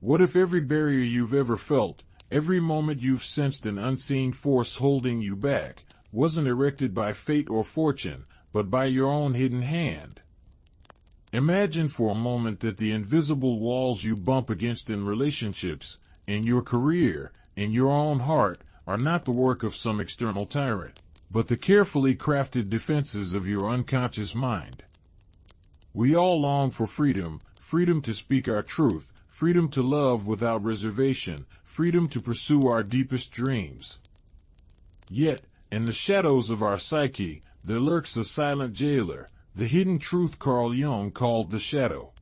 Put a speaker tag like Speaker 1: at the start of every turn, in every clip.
Speaker 1: What if every barrier you've ever felt, every moment you've sensed an unseen force holding you back, wasn't erected by fate or fortune, but by your own hidden hand? Imagine for a moment that the invisible walls you bump against in relationships, in your career, in your own heart, are not the work of some external tyrant, but the carefully crafted defenses of your unconscious mind. We all long for freedom, freedom to speak our truth, freedom to love without reservation, freedom to pursue our deepest dreams. Yet, in the shadows of our psyche, there lurks a silent jailer, the hidden truth Carl Jung called the shadow.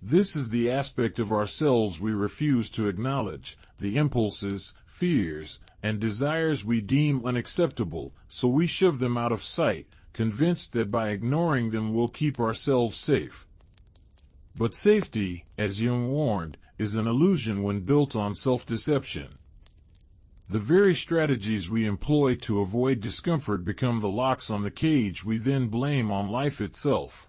Speaker 1: This is the aspect of ourselves we refuse to acknowledge, the impulses, fears, and desires we deem unacceptable, so we shove them out of sight, convinced that by ignoring them we'll keep ourselves safe. But safety, as Jung warned, is an illusion when built on self-deception. The very strategies we employ to avoid discomfort become the locks on the cage we then blame on life itself.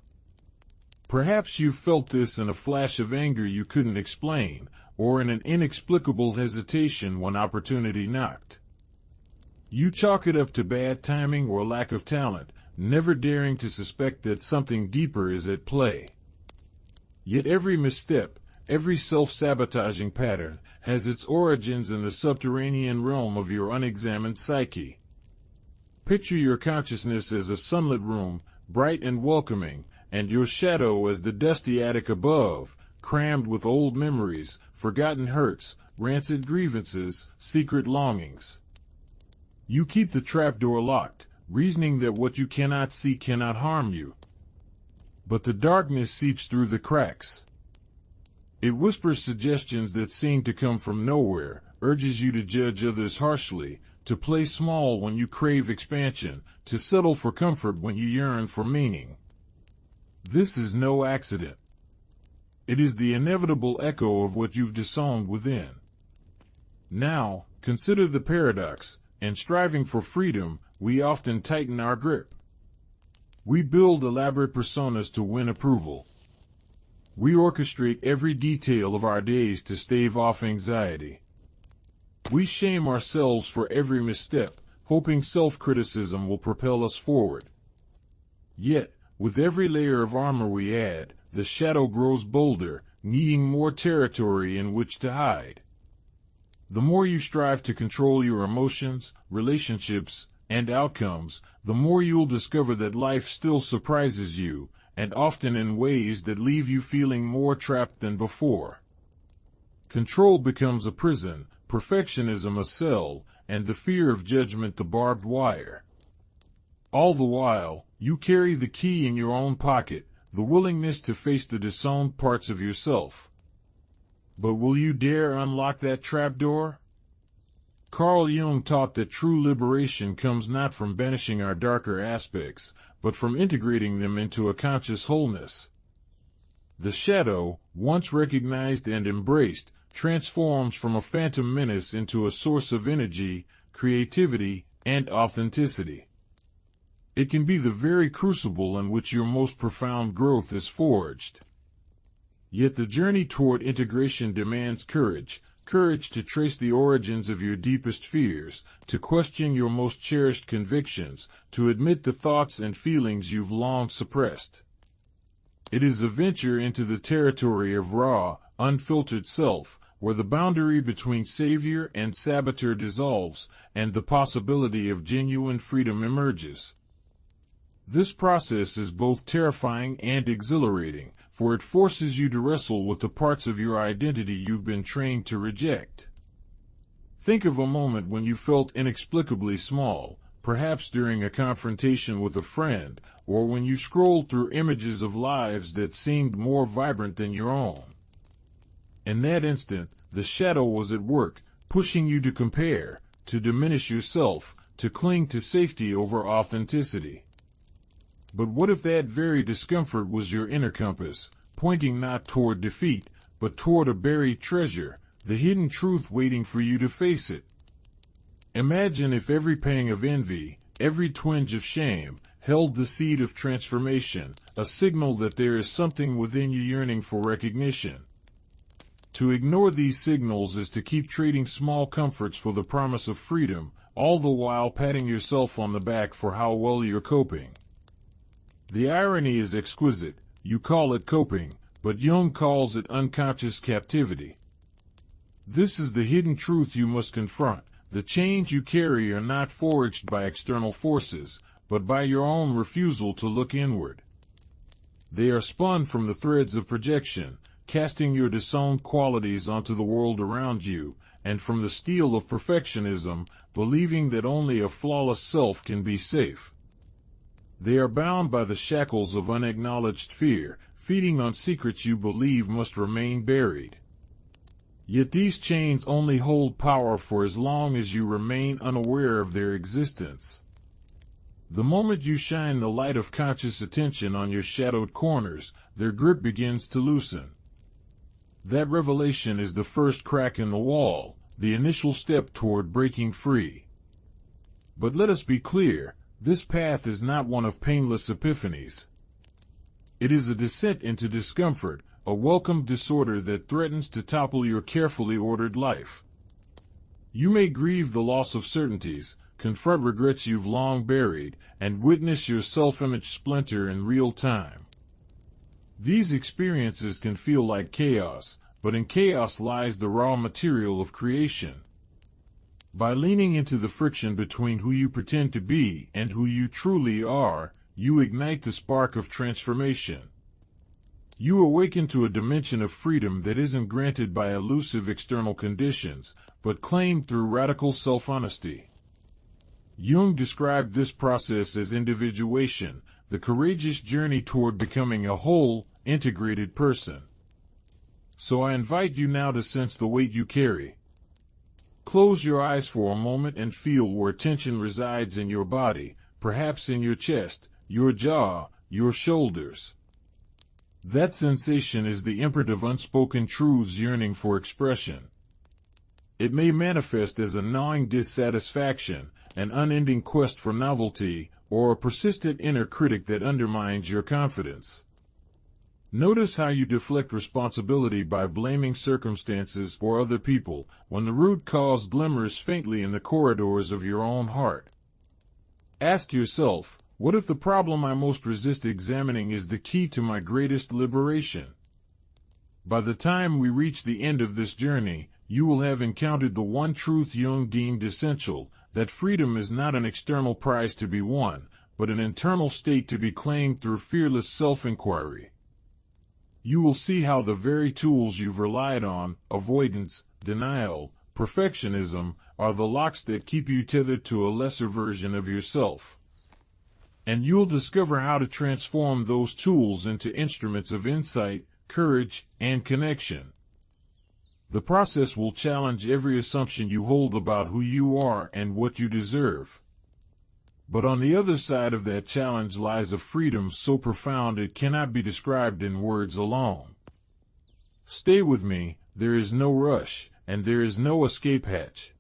Speaker 1: Perhaps you felt this in a flash of anger you couldn't explain, or in an inexplicable hesitation when opportunity knocked. You chalk it up to bad timing or lack of talent, never daring to suspect that something deeper is at play. Yet every misstep, every self-sabotaging pattern, has its origins in the subterranean realm of your unexamined psyche. Picture your consciousness as a sunlit room, bright and welcoming, and your shadow as the dusty attic above, crammed with old memories, forgotten hurts, rancid grievances, secret longings. You keep the trapdoor locked, reasoning that what you cannot see cannot harm you. But the darkness seeps through the cracks. It whispers suggestions that seem to come from nowhere, urges you to judge others harshly, to play small when you crave expansion, to settle for comfort when you yearn for meaning. This is no accident. It is the inevitable echo of what you've disowned within. Now, consider the paradox. In striving for freedom, we often tighten our grip. We build elaborate personas to win approval. We orchestrate every detail of our days to stave off anxiety. We shame ourselves for every misstep, hoping self-criticism will propel us forward. Yet, with every layer of armor we add, the shadow grows bolder, needing more territory in which to hide. The more you strive to control your emotions, relationships, and outcomes, the more you'll discover that life still surprises you, and often in ways that leave you feeling more trapped than before. Control becomes a prison, perfectionism a cell, and the fear of judgment the barbed wire. All the while, you carry the key in your own pocket, the willingness to face the disowned parts of yourself. But will you dare unlock that trapdoor? Carl Jung taught that true liberation comes not from banishing our darker aspects, but from integrating them into a conscious wholeness. The shadow, once recognized and embraced, transforms from a phantom menace into a source of energy, creativity, and authenticity. It can be the very crucible in which your most profound growth is forged. Yet the journey toward integration demands courage, courage to trace the origins of your deepest fears, to question your most cherished convictions, to admit the thoughts and feelings you've long suppressed. It is a venture into the territory of raw, unfiltered self, where the boundary between savior and saboteur dissolves, and the possibility of genuine freedom emerges. This process is both terrifying and exhilarating, for it forces you to wrestle with the parts of your identity you've been trained to reject. Think of a moment when you felt inexplicably small, perhaps during a confrontation with a friend, or when you scrolled through images of lives that seemed more vibrant than your own. In that instant, the shadow was at work, pushing you to compare, to diminish yourself, to cling to safety over authenticity. But what if that very discomfort was your inner compass, pointing not toward defeat, but toward a buried treasure, the hidden truth waiting for you to face it? Imagine if every pang of envy, every twinge of shame, held the seed of transformation, a signal that there is something within you yearning for recognition. To ignore these signals is to keep trading small comforts for the promise of freedom, all the while patting yourself on the back for how well you're coping. The irony is exquisite. You call it coping, but Jung calls it unconscious captivity. This is the hidden truth you must confront. The chains you carry are not forged by external forces, but by your own refusal to look inward. They are spun from the threads of projection, casting your disowned qualities onto the world around you, and from the steel of perfectionism, believing that only a flawless self can be safe. They are bound by the shackles of unacknowledged fear, feeding on secrets you believe must remain buried. Yet these chains only hold power for as long as you remain unaware of their existence. The moment you shine the light of conscious attention on your shadowed corners, their grip begins to loosen. That revelation is the first crack in the wall, the initial step toward breaking free. But let us be clear, this path is not one of painless epiphanies. It is a descent into discomfort, a welcome disorder that threatens to topple your carefully ordered life. You may grieve the loss of certainties, confront regrets you've long buried, and witness your self-image splinter in real time. These experiences can feel like chaos, but in chaos lies the raw material of creation. By leaning into the friction between who you pretend to be and who you truly are, you ignite the spark of transformation. You awaken to a dimension of freedom that isn't granted by elusive external conditions, but claimed through radical self-honesty. Jung described this process as individuation, the courageous journey toward becoming a whole, integrated person. So I invite you now to sense the weight you carry. Close your eyes for a moment and feel where tension resides in your body, perhaps in your chest, your jaw, your shoulders. That sensation is the imprint of unspoken truths yearning for expression. It may manifest as a gnawing dissatisfaction, an unending quest for novelty, or a persistent inner critic that undermines your confidence. Notice how you deflect responsibility by blaming circumstances or other people, when the root cause glimmers faintly in the corridors of your own heart. Ask yourself, what if the problem I most resist examining is the key to my greatest liberation? By the time we reach the end of this journey, you will have encountered the one truth Jung deemed essential, that freedom is not an external prize to be won, but an internal state to be claimed through fearless self-inquiry. You will see how the very tools you've relied on, avoidance, denial, perfectionism, are the locks that keep you tethered to a lesser version of yourself. And you'll discover how to transform those tools into instruments of insight, courage, and connection. The process will challenge every assumption you hold about who you are and what you deserve. But on the other side of that challenge lies a freedom so profound it cannot be described in words alone. Stay with me, there is no rush, and there is no escape hatch.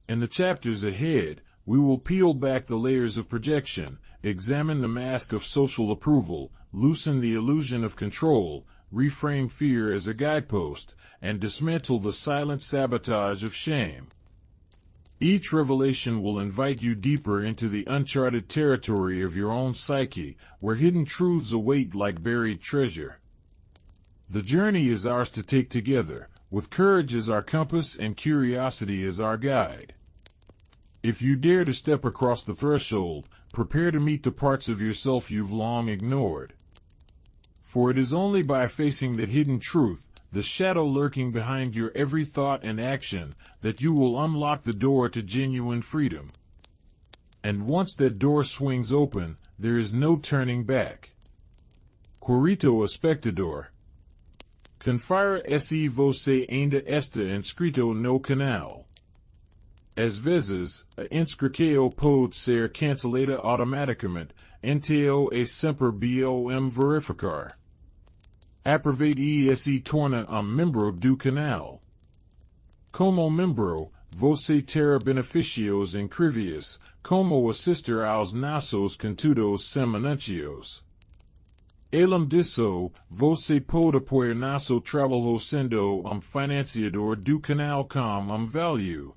Speaker 1: In the chapters ahead, we will peel back the layers of projection, examine the mask of social approval, loosen the illusion of control, reframe fear as a guidepost, and dismantle the silent sabotage of shame. Each revelation will invite you deeper into the uncharted territory of your own psyche, where hidden truths await like buried treasure. The journey is ours to take together, with courage as our compass and curiosity as our guide. If you dare to step across the threshold, prepare to meet the parts of yourself you've long ignored. For it is only by facing that hidden truth, the shadow lurking behind your every thought and action, that you will unlock the door to genuine freedom. And once that door swings open, there is no turning back. Quirito espectador. Confira se você ainda está inscrito no canal. Às vezes, a inscrição pode ser cancelada automaticamente, então é sempre bom verificar. Aproveite e se torna membro do canal. Como membro, você terá benefícios incríveis, como assistir aos nossos conteúdos semanais. Além disso, você pode apoiar nosso trabalho sendo financiador do canal com value.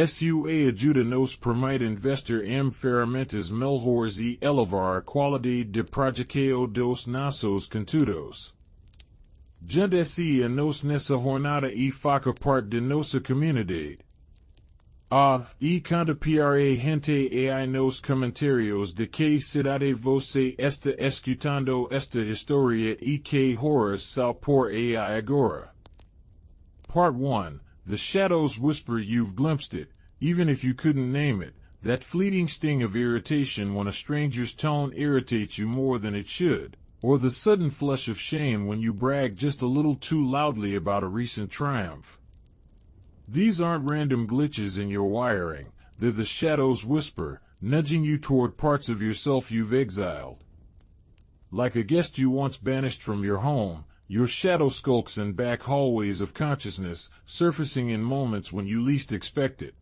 Speaker 1: Sua ajuda nos permite investir em ferramentas melhores e elevar a qualidade de produção dos nossos conteúdos. Junte-se nos nessa jornada e faça parte de nossa comunidade. E compartilhar gente ai nos comentários de que cidade você está escutando esta história e que horrors são por ai agora. Part 1. The shadows whisper you've glimpsed it, even if you couldn't name it, that fleeting sting of irritation when a stranger's tone irritates you more than it should, or the sudden flush of shame when you brag just a little too loudly about a recent triumph. These aren't random glitches in your wiring, they're the shadows whisper, nudging you toward parts of yourself you've exiled. Like a guest you once banished from your home, your shadow skulks in back hallways of consciousness, surfacing in moments when you least expect it.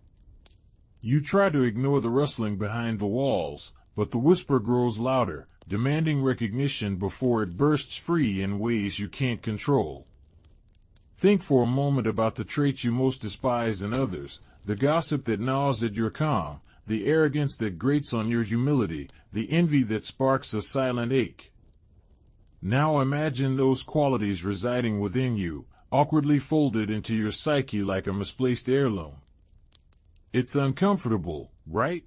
Speaker 1: You try to ignore the rustling behind the walls, but the whisper grows louder, demanding recognition before it bursts free in ways you can't control. Think for a moment about the traits you most despise in others, the gossip that gnaws at your calm, the arrogance that grates on your humility, the envy that sparks a silent ache. Now imagine those qualities residing within you, awkwardly folded into your psyche like a misplaced heirloom. It's uncomfortable, right?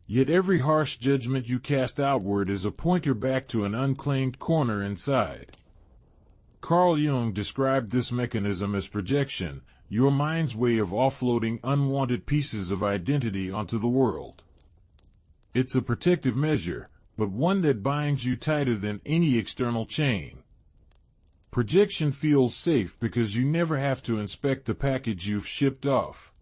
Speaker 1: Yet every harsh judgment you cast outward is a pointer back to an unclaimed corner inside. Carl Jung described this mechanism as projection, your mind's way of offloading unwanted pieces of identity onto the world. It's a protective measure, but one that binds you tighter than any external chain. Projection feels safe because you never have to inspect the package you've shipped off.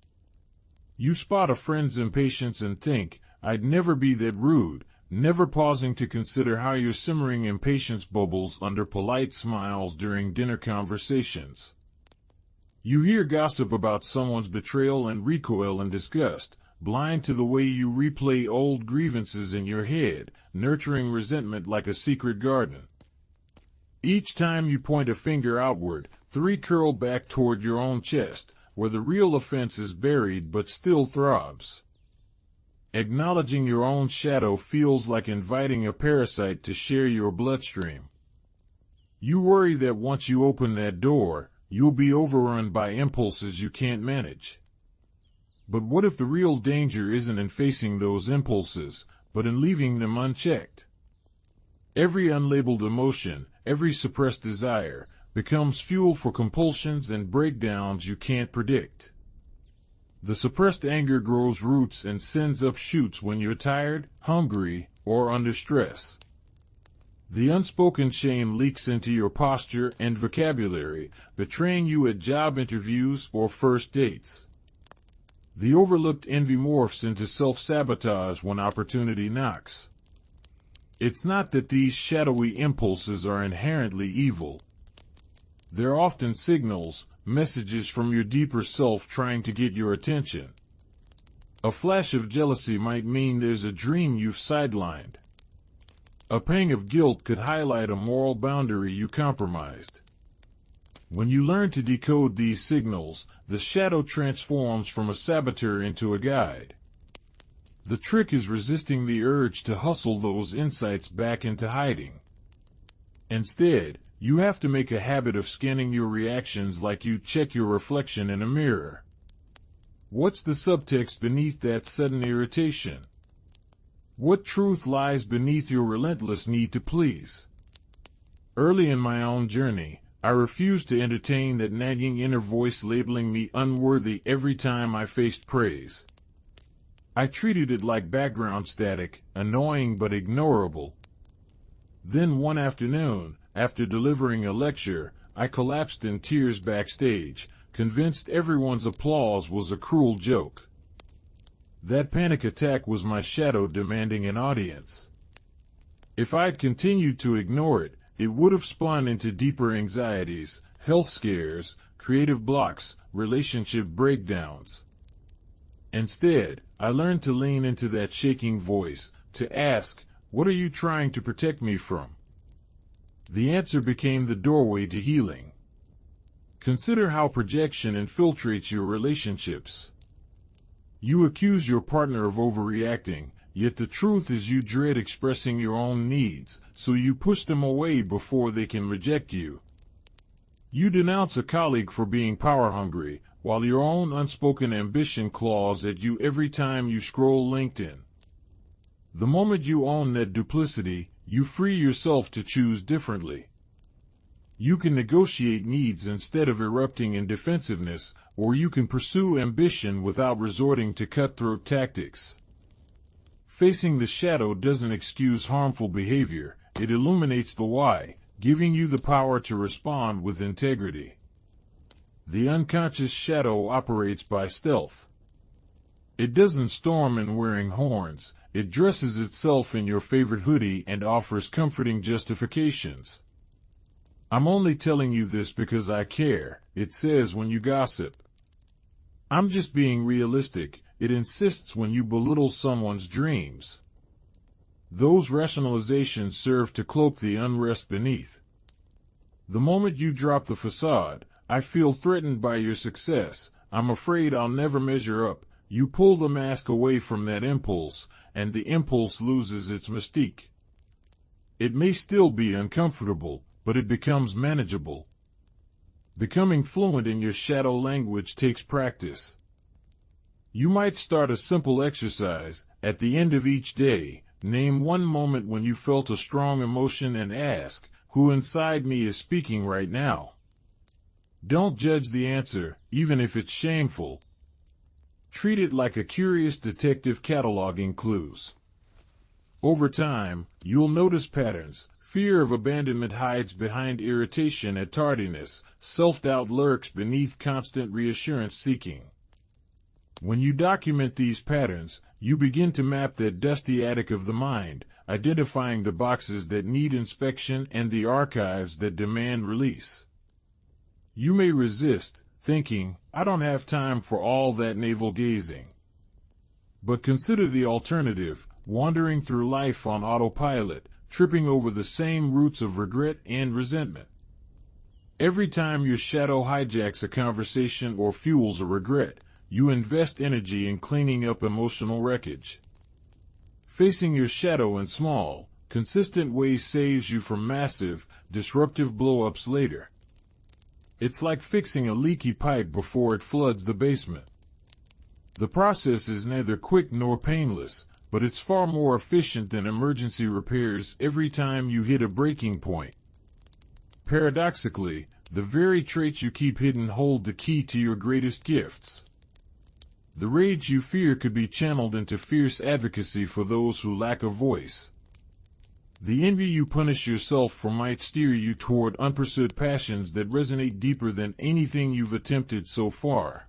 Speaker 1: You spot a friend's impatience and think, I'd never be that rude, never pausing to consider how your simmering impatience bubbles under polite smiles during dinner conversations. You hear gossip about someone's betrayal and recoil in disgust, blind to the way you replay old grievances in your head, nurturing resentment like a secret garden. Each time you point a finger outward, three curl back toward your own chest, where the real offense is buried but still throbs. Acknowledging your own shadow feels like inviting a parasite to share your bloodstream. You worry that once you open that door, you'll be overrun by impulses you can't manage. But what if the real danger isn't in facing those impulses, but in leaving them unchecked? Every unlabeled emotion, every suppressed desire, becomes fuel for compulsions and breakdowns you can't predict. The suppressed anger grows roots and sends up shoots when you're tired, hungry, or under stress. The unspoken shame leaks into your posture and vocabulary, betraying you at job interviews or first dates. The overlooked envy morphs into self-sabotage when opportunity knocks. It's not that these shadowy impulses are inherently evil. They're often signals, messages from your deeper self trying to get your attention. A flash of jealousy might mean there's a dream you've sidelined. A pang of guilt could highlight a moral boundary you compromised. When you learn to decode these signals, the shadow transforms from a saboteur into a guide. The trick is resisting the urge to hustle those insights back into hiding. Instead, you have to make a habit of scanning your reactions like you check your reflection in a mirror. What's the subtext beneath that sudden irritation? What truth lies beneath your relentless need to please? Early in my own journey, I refused to entertain that nagging inner voice labeling me unworthy every time I faced praise. I treated it like background static, annoying but ignorable. Then one afternoon, after delivering a lecture, I collapsed in tears backstage, convinced everyone's applause was a cruel joke. That panic attack was my shadow demanding an audience. If I'd continued to ignore it, it would have spun into deeper anxieties, health scares, creative blocks, relationship breakdowns. Instead, I learned to lean into that shaking voice, to ask, what are you trying to protect me from? The answer became the doorway to healing. Consider how projection infiltrates your relationships. You accuse your partner of overreacting, yet the truth is you dread expressing your own needs, so you push them away before they can reject you. You denounce a colleague for being power-hungry, while your own unspoken ambition claws at you every time you scroll LinkedIn. The moment you own that duplicity, you free yourself to choose differently. You can negotiate needs instead of erupting in defensiveness, or you can pursue ambition without resorting to cutthroat tactics. Facing the shadow doesn't excuse harmful behavior, it illuminates the why, giving you the power to respond with integrity. The unconscious shadow operates by stealth. It doesn't storm in wearing horns, it dresses itself in your favorite hoodie and offers comforting justifications. I'm only telling you this because I care, it says when you gossip. I'm just being realistic, it insists when you belittle someone's dreams. Those rationalizations serve to cloak the unrest beneath. The moment you drop the facade, I feel threatened by your success, I'm afraid I'll never measure up, you pull the mask away from that impulse, and the impulse loses its mystique. It may still be uncomfortable, but it becomes manageable. Becoming fluent in your shadow language takes practice. You might start a simple exercise. At the end of each day, name one moment when you felt a strong emotion and ask, who inside me is speaking right now? Don't judge the answer, even if it's shameful. Treat it like a curious detective cataloging clues. Over time, you'll notice patterns. Fear of abandonment hides behind irritation at tardiness. Self-doubt lurks beneath constant reassurance seeking. When you document these patterns, you begin to map that dusty attic of the mind, identifying the boxes that need inspection and the archives that demand release. You may resist, thinking, I don't have time for all that navel-gazing. But consider the alternative, wandering through life on autopilot, tripping over the same roots of regret and resentment. Every time your shadow hijacks a conversation or fuels a regret, you invest energy in cleaning up emotional wreckage. Facing your shadow in small, consistent ways saves you from massive, disruptive blow-ups later. It's like fixing a leaky pipe before it floods the basement. The process is neither quick nor painless, but it's far more efficient than emergency repairs every time you hit a breaking point. Paradoxically, the very traits you keep hidden hold the key to your greatest gifts. The rage you fear could be channeled into fierce advocacy for those who lack a voice. The envy you punish yourself for might steer you toward unpursued passions that resonate deeper than anything you've attempted so far.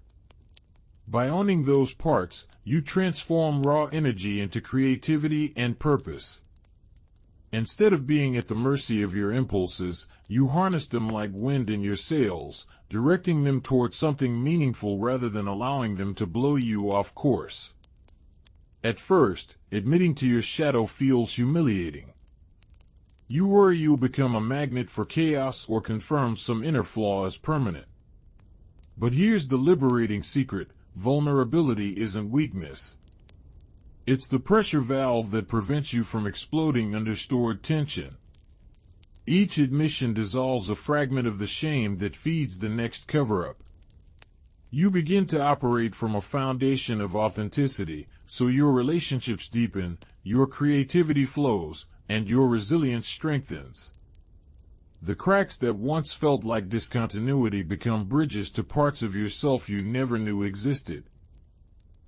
Speaker 1: By owning those parts, you transform raw energy into creativity and purpose. Instead of being at the mercy of your impulses, you harness them like wind in your sails, directing them toward something meaningful rather than allowing them to blow you off course. At first, admitting to your shadow feels humiliating. You worry you'll become a magnet for chaos or confirm some inner flaw as permanent. But here's the liberating secret. Vulnerability isn't weakness. It's the pressure valve that prevents you from exploding under stored tension. Each admission dissolves a fragment of the shame that feeds the next cover-up. You begin to operate from a foundation of authenticity, so your relationships deepen, your creativity flows, and your resilience strengthens. The cracks that once felt like discontinuity become bridges to parts of yourself you never knew existed.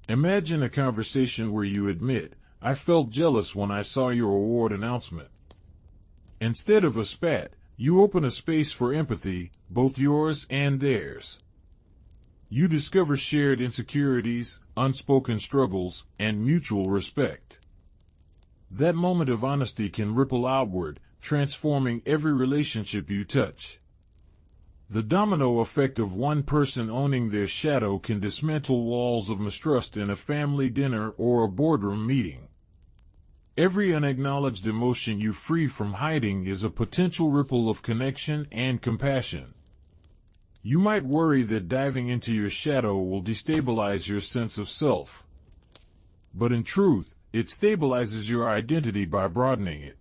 Speaker 1: Imagine a conversation where you admit, I felt jealous when I saw your award announcement. Instead of a spat, you open a space for empathy, both yours and theirs. You discover shared insecurities, unspoken struggles, and mutual respect. That moment of honesty can ripple outward, transforming every relationship you touch. The domino effect of one person owning their shadow can dismantle walls of mistrust in a family dinner or a boardroom meeting. Every unacknowledged emotion you free from hiding is a potential ripple of connection and compassion. You might worry that diving into your shadow will destabilize your sense of self. But in truth, it stabilizes your identity by broadening it.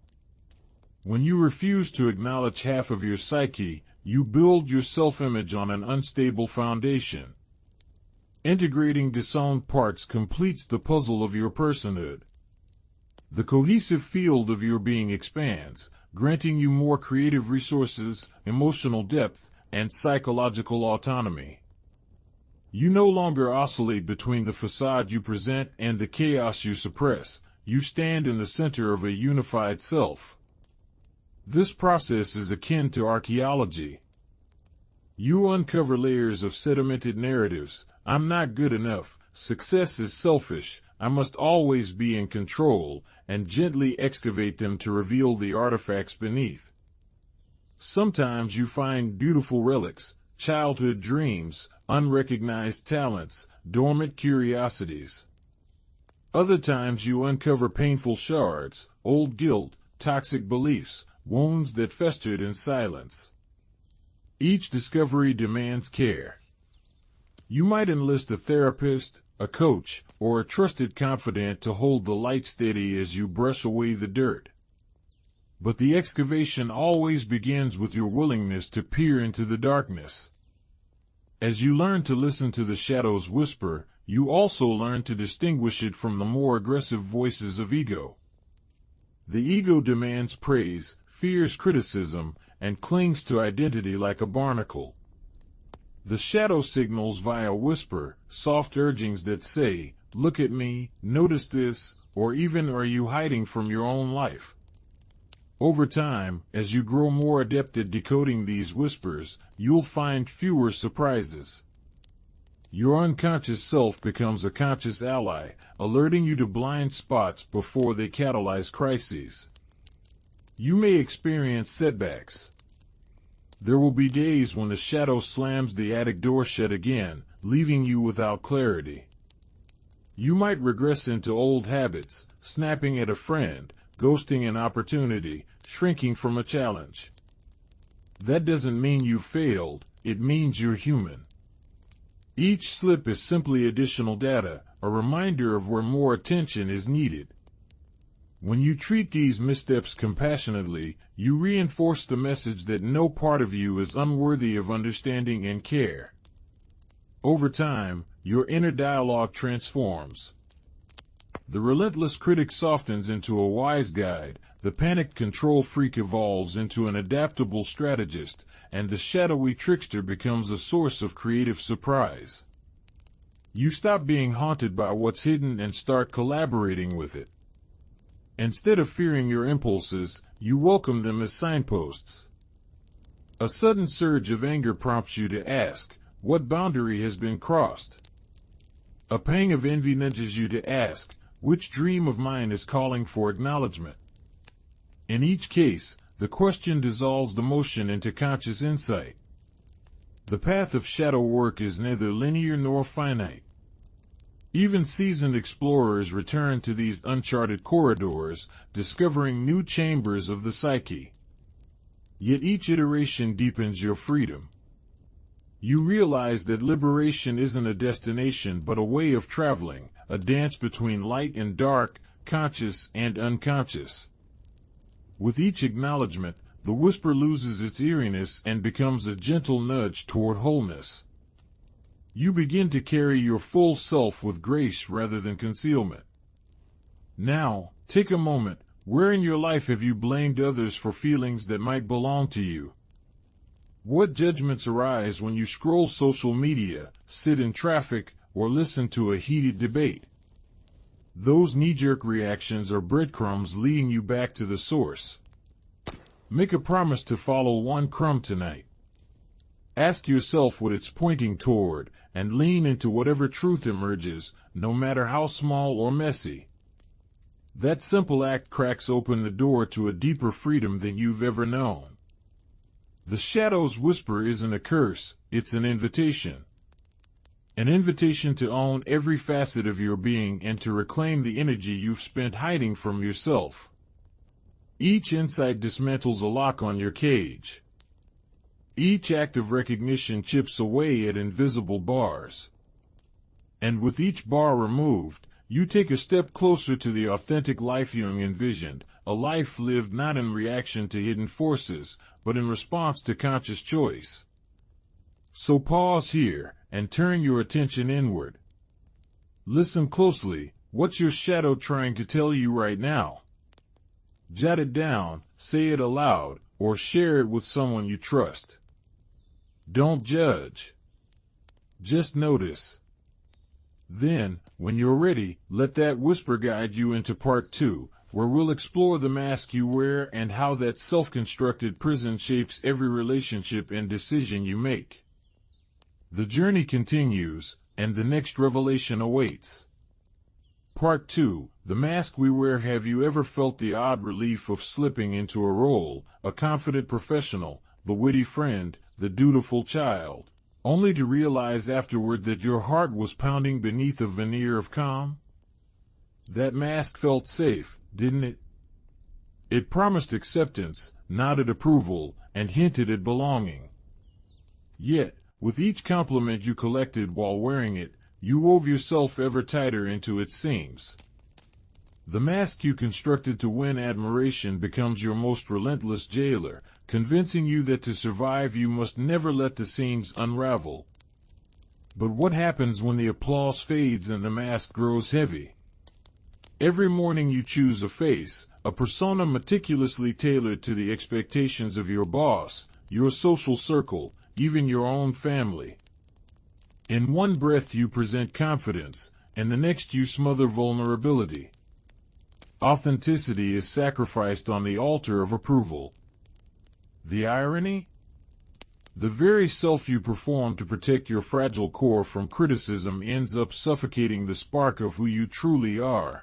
Speaker 1: When you refuse to acknowledge half of your psyche, you build your self-image on an unstable foundation. Integrating disowned parts completes the puzzle of your personhood. The cohesive field of your being expands, granting you more creative resources, emotional depth, and psychological autonomy. You no longer oscillate between the facade you present and the chaos you suppress. You stand in the center of a unified self. This process is akin to archaeology. You uncover layers of sedimented narratives. I'm not good enough. Success is selfish. I must always be in control, and gently excavate them to reveal the artifacts beneath. Sometimes you find beautiful relics, childhood dreams, unrecognized talents, dormant curiosities. Other times you uncover painful shards, old guilt, toxic beliefs, wounds that festered in silence. Each discovery demands care. You might enlist a therapist, a coach, or a trusted confidant to hold the light steady as you brush away the dirt. But the excavation always begins with your willingness to peer into the darkness. As you learn to listen to the shadow's whisper, you also learn to distinguish it from the more aggressive voices of ego. The ego demands praise, fears criticism, and clings to identity like a barnacle. The shadow signals via whisper, soft urgings that say, "Look at me, notice this," or even, "Are you hiding from your own life?" Over time, as you grow more adept at decoding these whispers, you'll find fewer surprises. Your unconscious self becomes a conscious ally, alerting you to blind spots before they catalyze crises. You may experience setbacks. There will be days when the shadow slams the attic door shut again, leaving you without clarity. You might regress into old habits, snapping at a friend, ghosting an opportunity, shrinking from a challenge. That doesn't mean you failed, it means you're human. Each slip is simply additional data, a reminder of where more attention is needed. When you treat these missteps compassionately, you reinforce the message that no part of you is unworthy of understanding and care. Over time, your inner dialogue transforms. The relentless critic softens into a wise guide, the panicked control freak evolves into an adaptable strategist, and the shadowy trickster becomes a source of creative surprise. You stop being haunted by what's hidden and start collaborating with it. Instead of fearing your impulses, you welcome them as signposts. A sudden surge of anger prompts you to ask, "What boundary has been crossed?" A pang of envy nudges you to ask, "Which dream of mine is calling for acknowledgement?" In each case, the question dissolves the motion into conscious insight. The path of shadow work is neither linear nor finite. Even seasoned explorers return to these uncharted corridors, discovering new chambers of the psyche. Yet each iteration deepens your freedom. You realize that liberation isn't a destination but a way of traveling, a dance between light and dark, conscious and unconscious. With each acknowledgement, the whisper loses its eeriness and becomes a gentle nudge toward wholeness. You begin to carry your full self with grace rather than concealment. Now, take a moment. Where in your life have you blamed others for feelings that might belong to you? What judgments arise when you scroll social media, sit in traffic, or listen to a heated debate? Those knee-jerk reactions are breadcrumbs leading you back to the source. Make a promise to follow one crumb tonight. Ask yourself what it's pointing toward, and lean into whatever truth emerges, no matter how small or messy. That simple act cracks open the door to a deeper freedom than you've ever known. The shadow's whisper isn't a curse, it's an invitation. An invitation to own every facet of your being and to reclaim the energy you've spent hiding from yourself. Each insight dismantles a lock on your cage. Each act of recognition chips away at invisible bars. And with each bar removed, you take a step closer to the authentic life Jung envisioned, a life lived not in reaction to hidden forces, but in response to conscious choice. So pause here, and turn your attention inward. Listen closely. What's your shadow trying to tell you right now? Jot it down, say it aloud, or share it with someone you trust. Don't judge. Just notice. Then, when you're ready, let that whisper guide you into part 2, where we'll explore the mask you wear and how that self-constructed prison shapes every relationship and decision you make. The journey continues, and the next revelation awaits. Part 2, The Mask We Wear. Have you ever felt the odd relief of slipping into a role, a confident professional, the witty friend, the dutiful child, only to realize afterward that your heart was pounding beneath a veneer of calm? That mask felt safe, didn't it? It promised acceptance, nodded approval, and hinted at belonging. Yet, with each compliment you collected while wearing it, you wove yourself ever tighter into its seams. The mask you constructed to win admiration becomes your most relentless jailer, convincing you that to survive you must never let the seams unravel. But what happens when the applause fades and the mask grows heavy? Every morning you choose a face, a persona meticulously tailored to the expectations of your boss, your social circle, even your own family. In one breath you present confidence, and the next you smother vulnerability. Authenticity is sacrificed on the altar of approval. The irony? The very self you perform to protect your fragile core from criticism ends up suffocating the spark of who you truly are.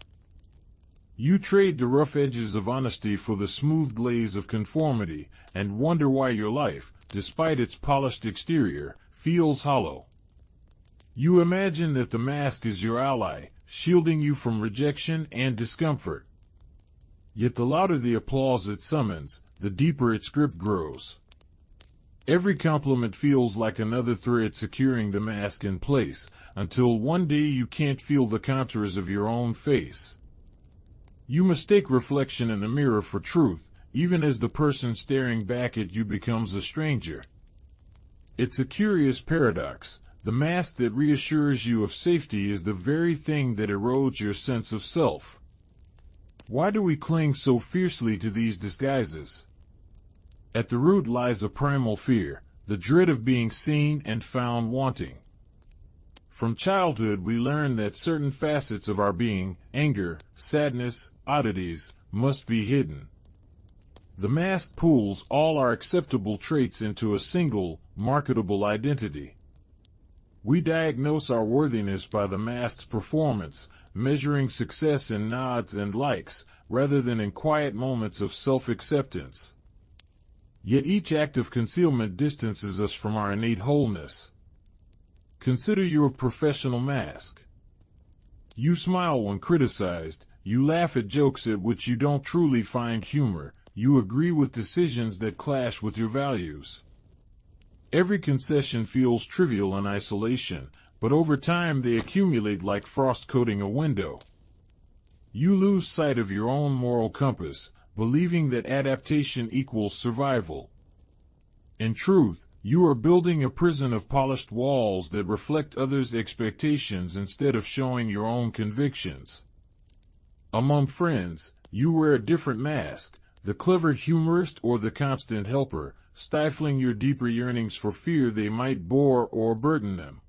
Speaker 1: You trade the rough edges of honesty for the smooth glaze of conformity, and wonder why your life, despite its polished exterior, feels hollow. You imagine that the mask is your ally, shielding you from rejection and discomfort. Yet the louder the applause it summons, the deeper its grip grows. Every compliment feels like another thread securing the mask in place, until one day you can't feel the contours of your own face. You mistake reflection in the mirror for truth, even as the person staring back at you becomes a stranger. It's a curious paradox. The mask that reassures you of safety is the very thing that erodes your sense of self. Why do we cling so fiercely to these disguises? At the root lies a primal fear, the dread of being seen and found wanting. From childhood we learn that certain facets of our being, anger, sadness, oddities, must be hidden. The mask pulls all our acceptable traits into a single, marketable identity. We diagnose our worthiness by the mask's performance, measuring success in nods and likes, rather than in quiet moments of self-acceptance. Yet each act of concealment distances us from our innate wholeness. Consider your professional mask. You smile when criticized, you laugh at jokes at which you don't truly find humor, you agree with decisions that clash with your values. Every concession feels trivial in isolation, but over time they accumulate like frost coating a window. You lose sight of your own moral compass, believing that adaptation equals survival. In truth, you are building a prison of polished walls that reflect others' expectations instead of showing your own convictions. Among friends, you wear a different mask, the clever humorist or the constant helper, stifling your deeper yearnings for fear they might bore or burden them.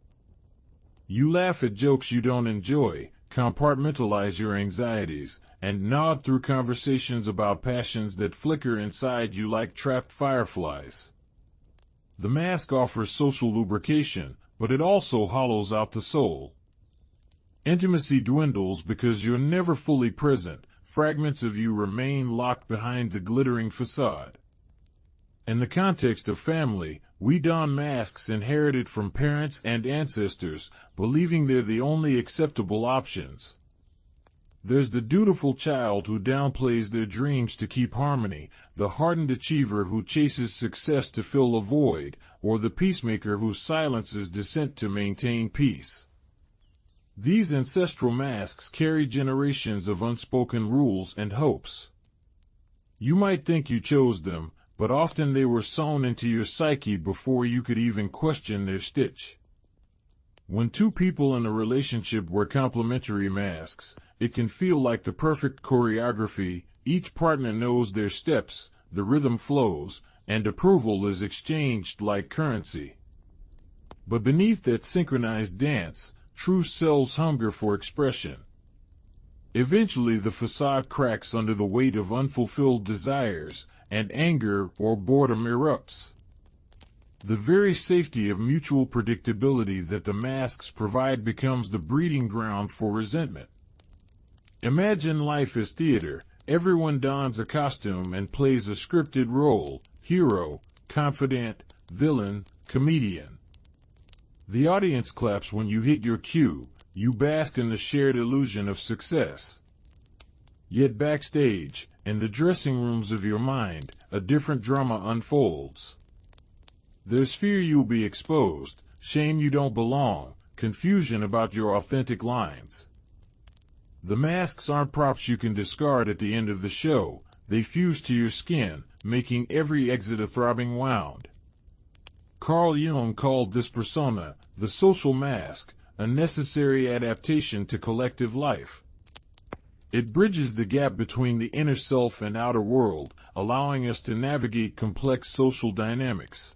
Speaker 1: You laugh at jokes you don't enjoy, compartmentalize your anxieties, and nod through conversations about passions that flicker inside you like trapped fireflies. The mask offers social lubrication, but it also hollows out the soul. Intimacy dwindles because you're never fully present, fragments of you remain locked behind the glittering facade. In the context of family, We don masks inherited from parents and ancestors, believing they're the only acceptable options. There's the dutiful child who downplays their dreams to keep harmony, the hardened achiever who chases success to fill a void, or the peacemaker who silences dissent to maintain peace. These ancestral masks carry generations of unspoken rules and hopes. You might think you chose them, but often they were sewn into your psyche before you could even question their stitch. When two people in a relationship wear complementary masks, it can feel like the perfect choreography. Each partner knows their steps, the rhythm flows, and approval is exchanged like currency. But beneath that synchronized dance, true selves hunger for expression. Eventually the facade cracks under the weight of unfulfilled desires, and anger or boredom erupts. The very safety of mutual predictability that the masks provide becomes the breeding ground for resentment. Imagine life as theater. Everyone dons a costume and plays a scripted role: hero, confidant, villain, comedian. The audience claps when you hit your cue. You bask in the shared illusion of success. Yet backstage, in the dressing rooms of your mind, a different drama unfolds. There's fear you'll be exposed, shame you don't belong, confusion about your authentic lines. The masks aren't props you can discard at the end of the show. They fuse to your skin, making every exit a throbbing wound. Carl Jung called this persona the social mask, a necessary adaptation to collective life. It bridges the gap between the inner self and outer world, allowing us to navigate complex social dynamics.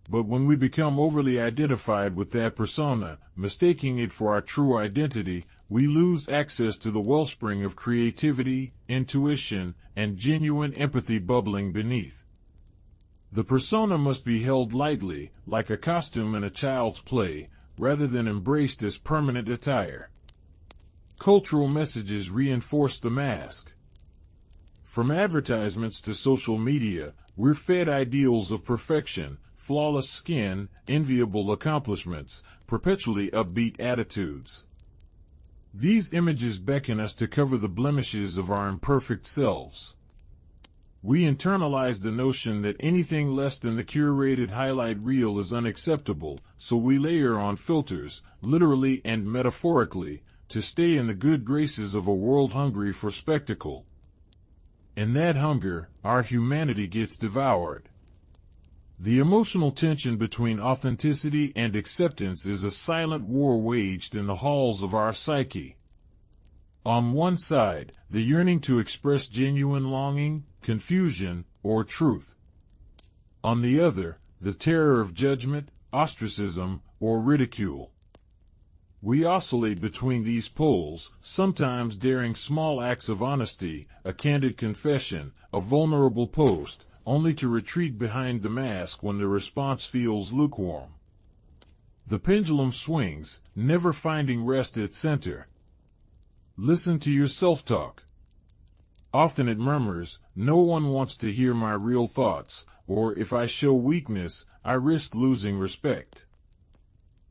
Speaker 1: But when we become overly identified with that persona, mistaking it for our true identity, we lose access to the wellspring of creativity, intuition, and genuine empathy bubbling beneath. The persona must be held lightly, like a costume in a child's play, rather than embraced as permanent attire. Cultural messages reinforce the mask. From advertisements to social media, we're fed ideals of perfection, flawless skin, enviable accomplishments, perpetually upbeat attitudes. These images beckon us to cover the blemishes of our imperfect selves. We internalize the notion that anything less than the curated highlight reel is unacceptable, so we layer on filters, literally and metaphorically, to stay in the good graces of a world hungry for spectacle. In that hunger, our humanity gets devoured. The emotional tension between authenticity and acceptance is a silent war waged in the halls of our psyche. On one side, the yearning to express genuine longing, confusion, or truth. On the other, the terror of judgment, ostracism, or ridicule. We oscillate between these poles, sometimes daring small acts of honesty, a candid confession, a vulnerable post, only to retreat behind the mask when the response feels lukewarm. The pendulum swings, never finding rest at center. Listen to your self-talk. Often it murmurs, "No one wants to hear my real thoughts," or "If I show weakness, I risk losing respect."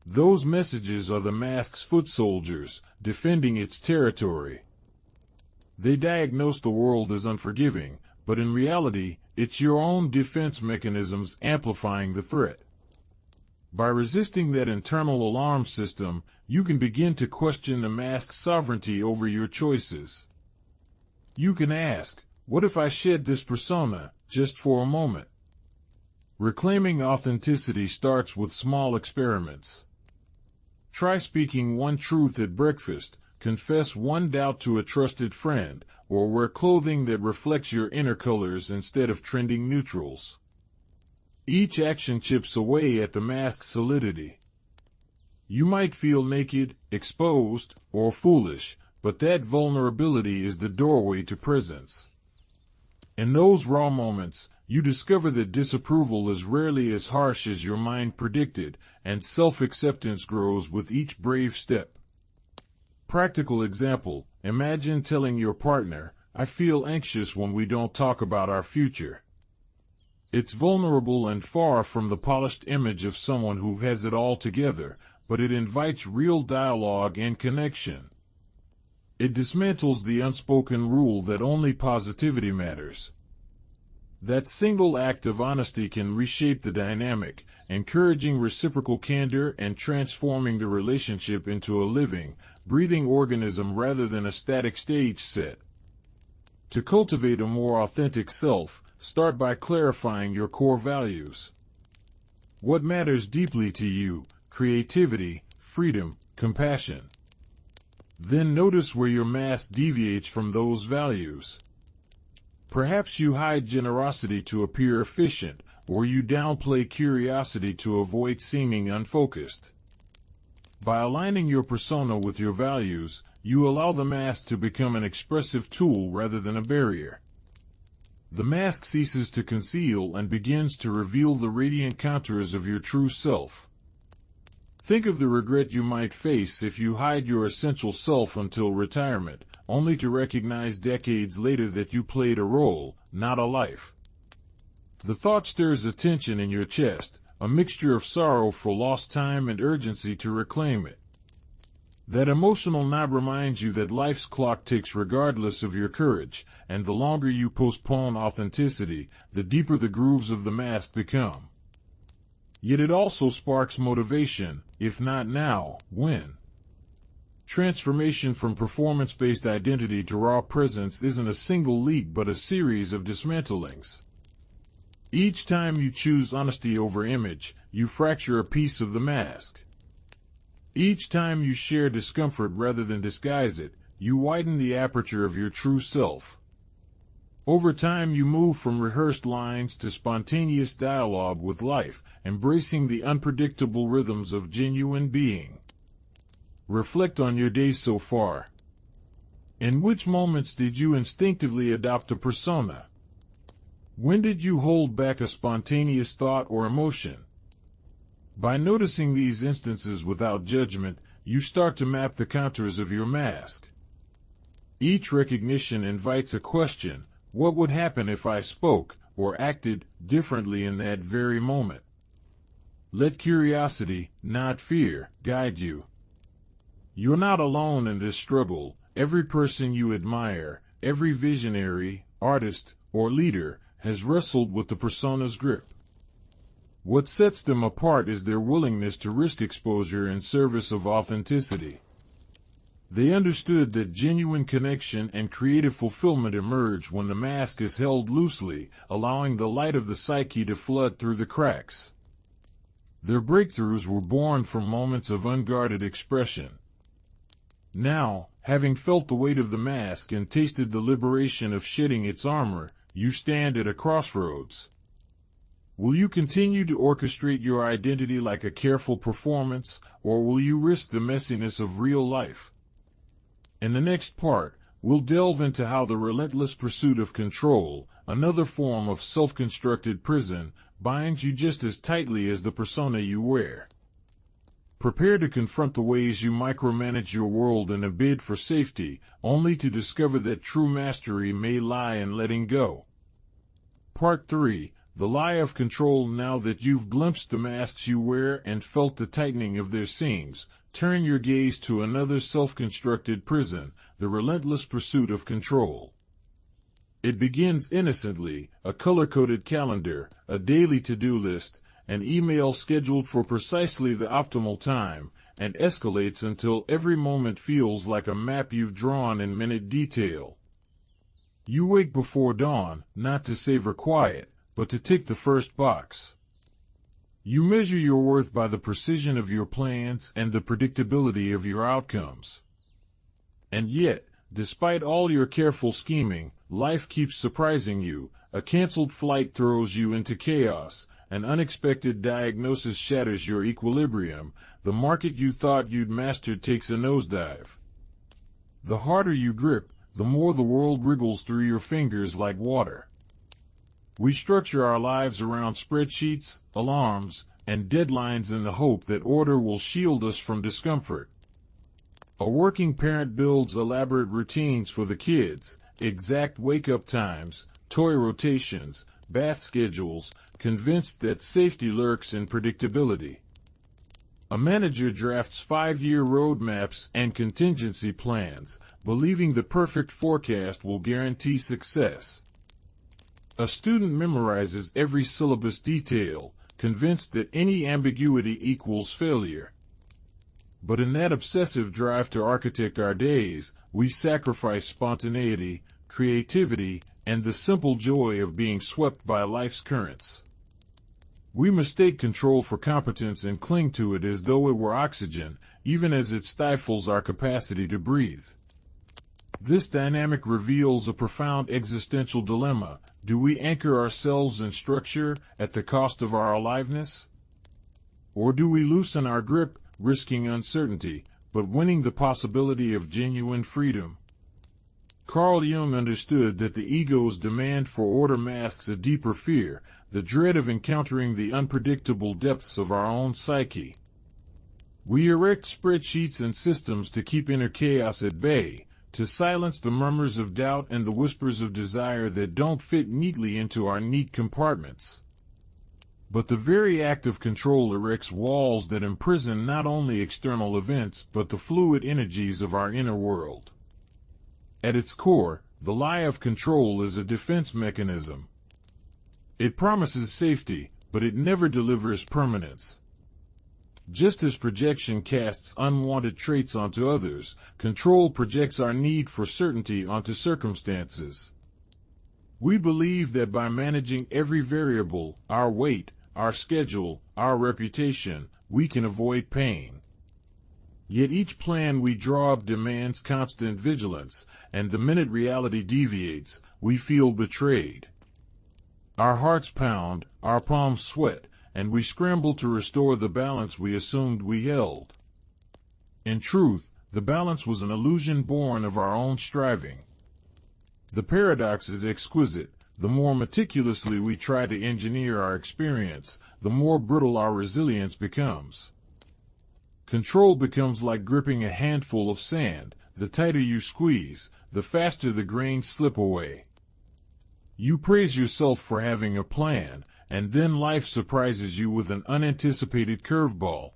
Speaker 1: Those messages are the mask's foot soldiers, defending its territory. They diagnose the world as unforgiving, but in reality, it's your own defense mechanisms amplifying the threat. By resisting that internal alarm system, you can begin to question the mask's sovereignty over your choices. You can ask, what if I shed this persona, just for a moment? Reclaiming authenticity starts with small experiments. Try speaking one truth at breakfast, confess one doubt to a trusted friend, or wear clothing that reflects your inner colors instead of trending neutrals. Each action chips away at the mask's solidity. You might feel naked, exposed, or foolish, but that vulnerability is the doorway to presence. In those raw moments, you discover that disapproval is rarely as harsh as your mind predicted, and self-acceptance grows with each brave step. Practical example, imagine telling your partner, "I feel anxious when we don't talk about our future." It's vulnerable and far from the polished image of someone who has it all together, but it invites real dialogue and connection. It dismantles the unspoken rule that only positivity matters. That single act of honesty can reshape the dynamic, encouraging reciprocal candor and transforming the relationship into a living, breathing organism rather than a static stage set. To cultivate a more authentic self, start by clarifying your core values. What matters deeply to you? Creativity, freedom, compassion. Then notice where your mask deviates from those values. Perhaps you hide generosity to appear efficient, or you downplay curiosity to avoid seeming unfocused. By aligning your persona with your values, you allow the mask to become an expressive tool rather than a barrier. The mask ceases to conceal and begins to reveal the radiant contours of your true self. Think of the regret you might face if you hide your essential self until retirement, only to recognize decades later that you played a role, not a life. The thought stirs a tension in your chest, a mixture of sorrow for lost time and urgency to reclaim it. That emotional knot reminds you that life's clock ticks regardless of your courage, and the longer you postpone authenticity, the deeper the grooves of the mask become. Yet it also sparks motivation, if not now, when? Transformation from performance-based identity to raw presence isn't a single leap but a series of dismantlings. Each time you choose honesty over image, you fracture a piece of the mask. Each time you share discomfort rather than disguise it, you widen the aperture of your true self. Over time you move from rehearsed lines to spontaneous dialogue with life, embracing the unpredictable rhythms of genuine being. Reflect on your day so far. In which moments did you instinctively adopt a persona? When did you hold back a spontaneous thought or emotion? By noticing these instances without judgment, you start to map the contours of your mask. Each recognition invites a question: what would happen if I spoke or acted differently in that very moment? Let curiosity, not fear, guide you. You're not alone in this struggle. Every person you admire, every visionary, artist, or leader has wrestled with the persona's grip. What sets them apart is their willingness to risk exposure in service of authenticity. They understood that genuine connection and creative fulfillment emerge when the mask is held loosely, allowing the light of the psyche to flood through the cracks. Their breakthroughs were born from moments of unguarded expression. Now, having felt the weight of the mask and tasted the liberation of shedding its armor, you stand at a crossroads. Will you continue to orchestrate your identity like a careful performance, or will you risk the messiness of real life? In the next part, we'll delve into how the relentless pursuit of control, another form of self-constructed prison, binds you just as tightly as the persona you wear. Prepare to confront the ways you micromanage your world in a bid for safety, only to discover that true mastery may lie in letting go. Part 3. The lie of control. Now that you've glimpsed the masks you wear and felt the tightening of their seams, turn your gaze to another self-constructed prison, the relentless pursuit of control. It begins innocently, a color-coded calendar, a daily to-do list, an email scheduled for precisely the optimal time, and escalates until every moment feels like a map you've drawn in minute detail. You wake before dawn, not to savor quiet, but to tick the first box. You measure your worth by the precision of your plans and the predictability of your outcomes. And yet, despite all your careful scheming, life keeps surprising you. A canceled flight throws you into chaos. An unexpected diagnosis shatters your equilibrium. The market you thought you'd mastered takes a nosedive. The harder you grip, the more the world wriggles through your fingers like water. We structure our lives around spreadsheets, alarms, and deadlines in the hope that order will shield us from discomfort. A working parent builds elaborate routines for the kids, exact wake-up times, toy rotations, bath schedules, convinced that safety lurks in predictability. A manager drafts 5-year roadmaps and contingency plans, believing the perfect forecast will guarantee success. A student memorizes every syllabus detail, convinced that any ambiguity equals failure. But in that obsessive drive to architect our days, we sacrifice spontaneity, creativity, and the simple joy of being swept by life's currents. We mistake control for competence and cling to it as though it were oxygen, even as it stifles our capacity to breathe. This dynamic reveals a profound existential dilemma. Do we anchor ourselves in structure at the cost of our aliveness? Or do we loosen our grip, risking uncertainty, but winning the possibility of genuine freedom? Carl Jung understood that the ego's demand for order masks a deeper fear, the dread of encountering the unpredictable depths of our own psyche. We erect spreadsheets and systems to keep inner chaos at bay, to silence the murmurs of doubt and the whispers of desire that don't fit neatly into our neat compartments. But the very act of control erects walls that imprison not only external events but the fluid energies of our inner world. At its core, the lie of control is a defense mechanism. It promises safety, but it never delivers permanence. Just as projection casts unwanted traits onto others, control projects our need for certainty onto circumstances. We believe that by managing every variable, our weight, our schedule, our reputation, we can avoid pain. Yet each plan we draw up demands constant vigilance, and the minute reality deviates, we feel betrayed. Our hearts pound, our palms sweat, and we scramble to restore the balance we assumed we held. In truth, the balance was an illusion born of our own striving. The paradox is exquisite. The more meticulously we try to engineer our experience, the more brittle our resilience becomes. Control becomes like gripping a handful of sand. The tighter you squeeze, the faster the grains slip away. You praise yourself for having a plan, and then life surprises you with an unanticipated curveball.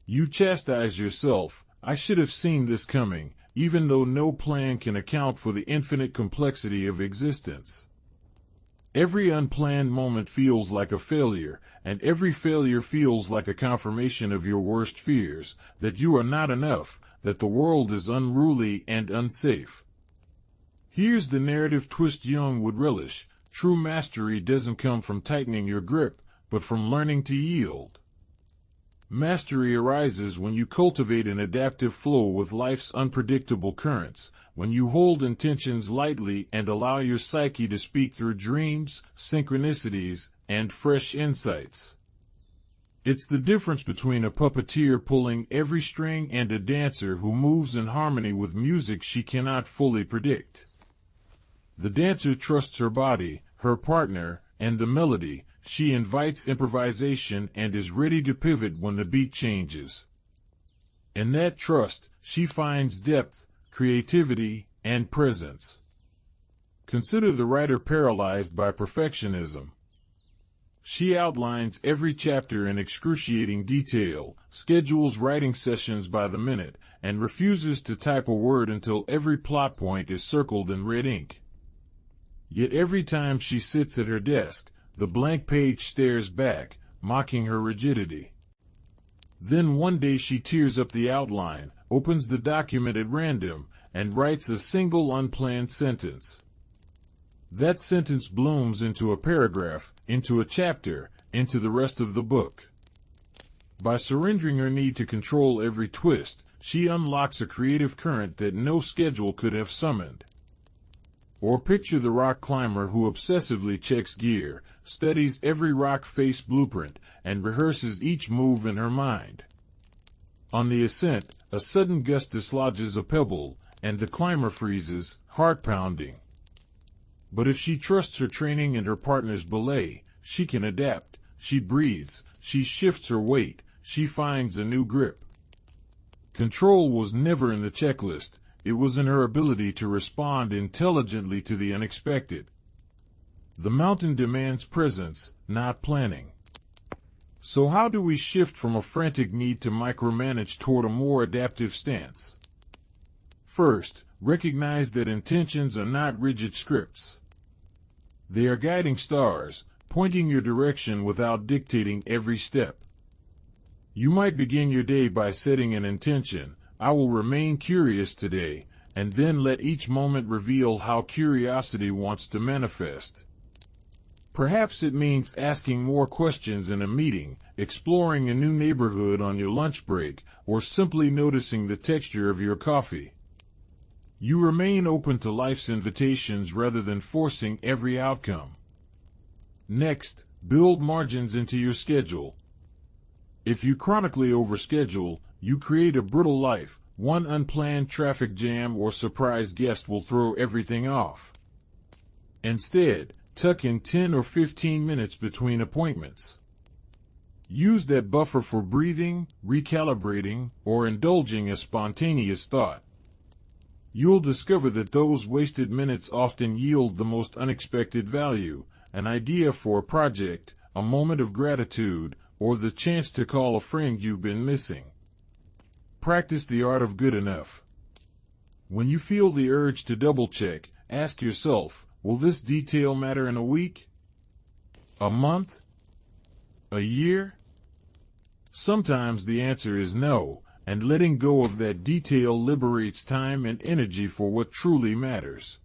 Speaker 1: You chastise yourself, I should have seen this coming, even though no plan can account for the infinite complexity of existence. Every unplanned moment feels like a failure, and every failure feels like a confirmation of your worst fears, that you are not enough, that the world is unruly and unsafe. Here's the narrative twist Jung would relish. True mastery doesn't come from tightening your grip, but from learning to yield. Mastery arises when you cultivate an adaptive flow with life's unpredictable currents, when you hold intentions lightly and allow your psyche to speak through dreams, synchronicities, and fresh insights. It's the difference between a puppeteer pulling every string and a dancer who moves in harmony with music she cannot fully predict. The dancer trusts her body, her partner, and the melody. She invites improvisation and is ready to pivot when the beat changes. In that trust, she finds depth, creativity, and presence. Consider the writer paralyzed by perfectionism. She outlines every chapter in excruciating detail, schedules writing sessions by the minute, and refuses to type a word until every plot point is circled in red ink. Yet every time she sits at her desk, the blank page stares back, mocking her rigidity. Then one day she tears up the outline, opens the document at random, and writes a single unplanned sentence. That sentence blooms into a paragraph, into a chapter, into the rest of the book. By surrendering her need to control every twist, she unlocks a creative current that no schedule could have summoned. Or picture the rock climber who obsessively checks gear, studies every rock face blueprint, and rehearses each move in her mind. On the ascent, a sudden gust dislodges a pebble, and the climber freezes, heart pounding. But if she trusts her training and her partner's belay, she can adapt. She breathes, she shifts her weight, she finds a new grip. Control was never in the checklist. It was in her ability to respond intelligently to the unexpected. The mountain demands presence, not planning. So how do we shift from a frantic need to micromanage toward a more adaptive stance? First, recognize that intentions are not rigid scripts. They are guiding stars, pointing your direction without dictating every step. You might begin your day by setting an intention, I will remain curious today, and then let each moment reveal how curiosity wants to manifest. Perhaps it means asking more questions in a meeting, exploring a new neighborhood on your lunch break, or simply noticing the texture of your coffee. You remain open to life's invitations rather than forcing every outcome. Next, build margins into your schedule. If you chronically overschedule, you create a brittle life. One unplanned traffic jam or surprise guest will throw everything off. Instead, tuck in 10 or 15 minutes between appointments. Use that buffer for breathing, recalibrating, or indulging a spontaneous thought. You'll discover that those wasted minutes often yield the most unexpected value, an idea for a project, a moment of gratitude, or the chance to call a friend you've been missing. Practice the art of good enough. When you feel the urge to double-check, ask yourself, will this detail matter in a week? A month? A year? Sometimes the answer is no, and letting go of that detail liberates time and energy for what truly matters.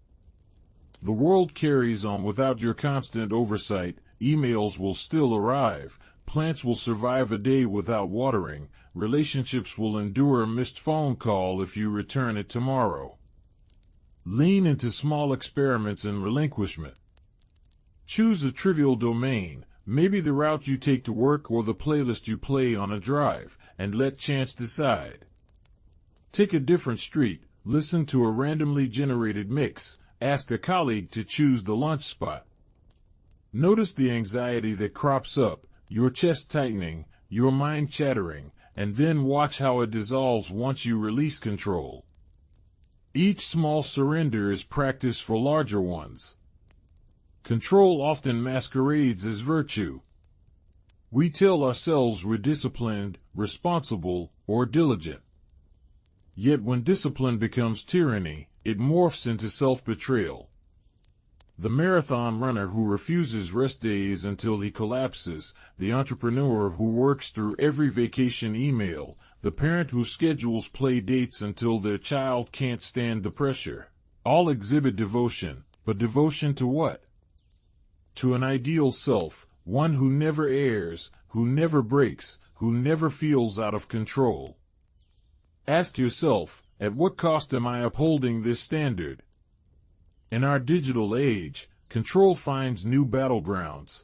Speaker 1: The world carries on without your constant oversight. Emails will still arrive, plants will survive a day without watering, relationships will endure a missed phone call if you return it tomorrow. Lean into small experiments and relinquishment. Choose a trivial domain, maybe the route you take to work or the playlist you play on a drive, and let chance decide. Take a different street, listen to a randomly generated mix, ask a colleague to choose the lunch spot. Notice the anxiety that crops up, your chest tightening, your mind chattering, and then watch how it dissolves once you release control. Each small surrender is practice for larger ones. Control often masquerades as virtue. We tell ourselves we're disciplined, responsible, or diligent. Yet when discipline becomes tyranny, it morphs into self-betrayal. The marathon runner who refuses rest days until he collapses, the entrepreneur who works through every vacation email, the parent who schedules play dates until their child can't stand the pressure. All exhibit devotion, but devotion to what? To an ideal self, one who never errs, who never breaks, who never feels out of control. Ask yourself, at what cost am I upholding this standard? In our digital age, control finds new battlegrounds.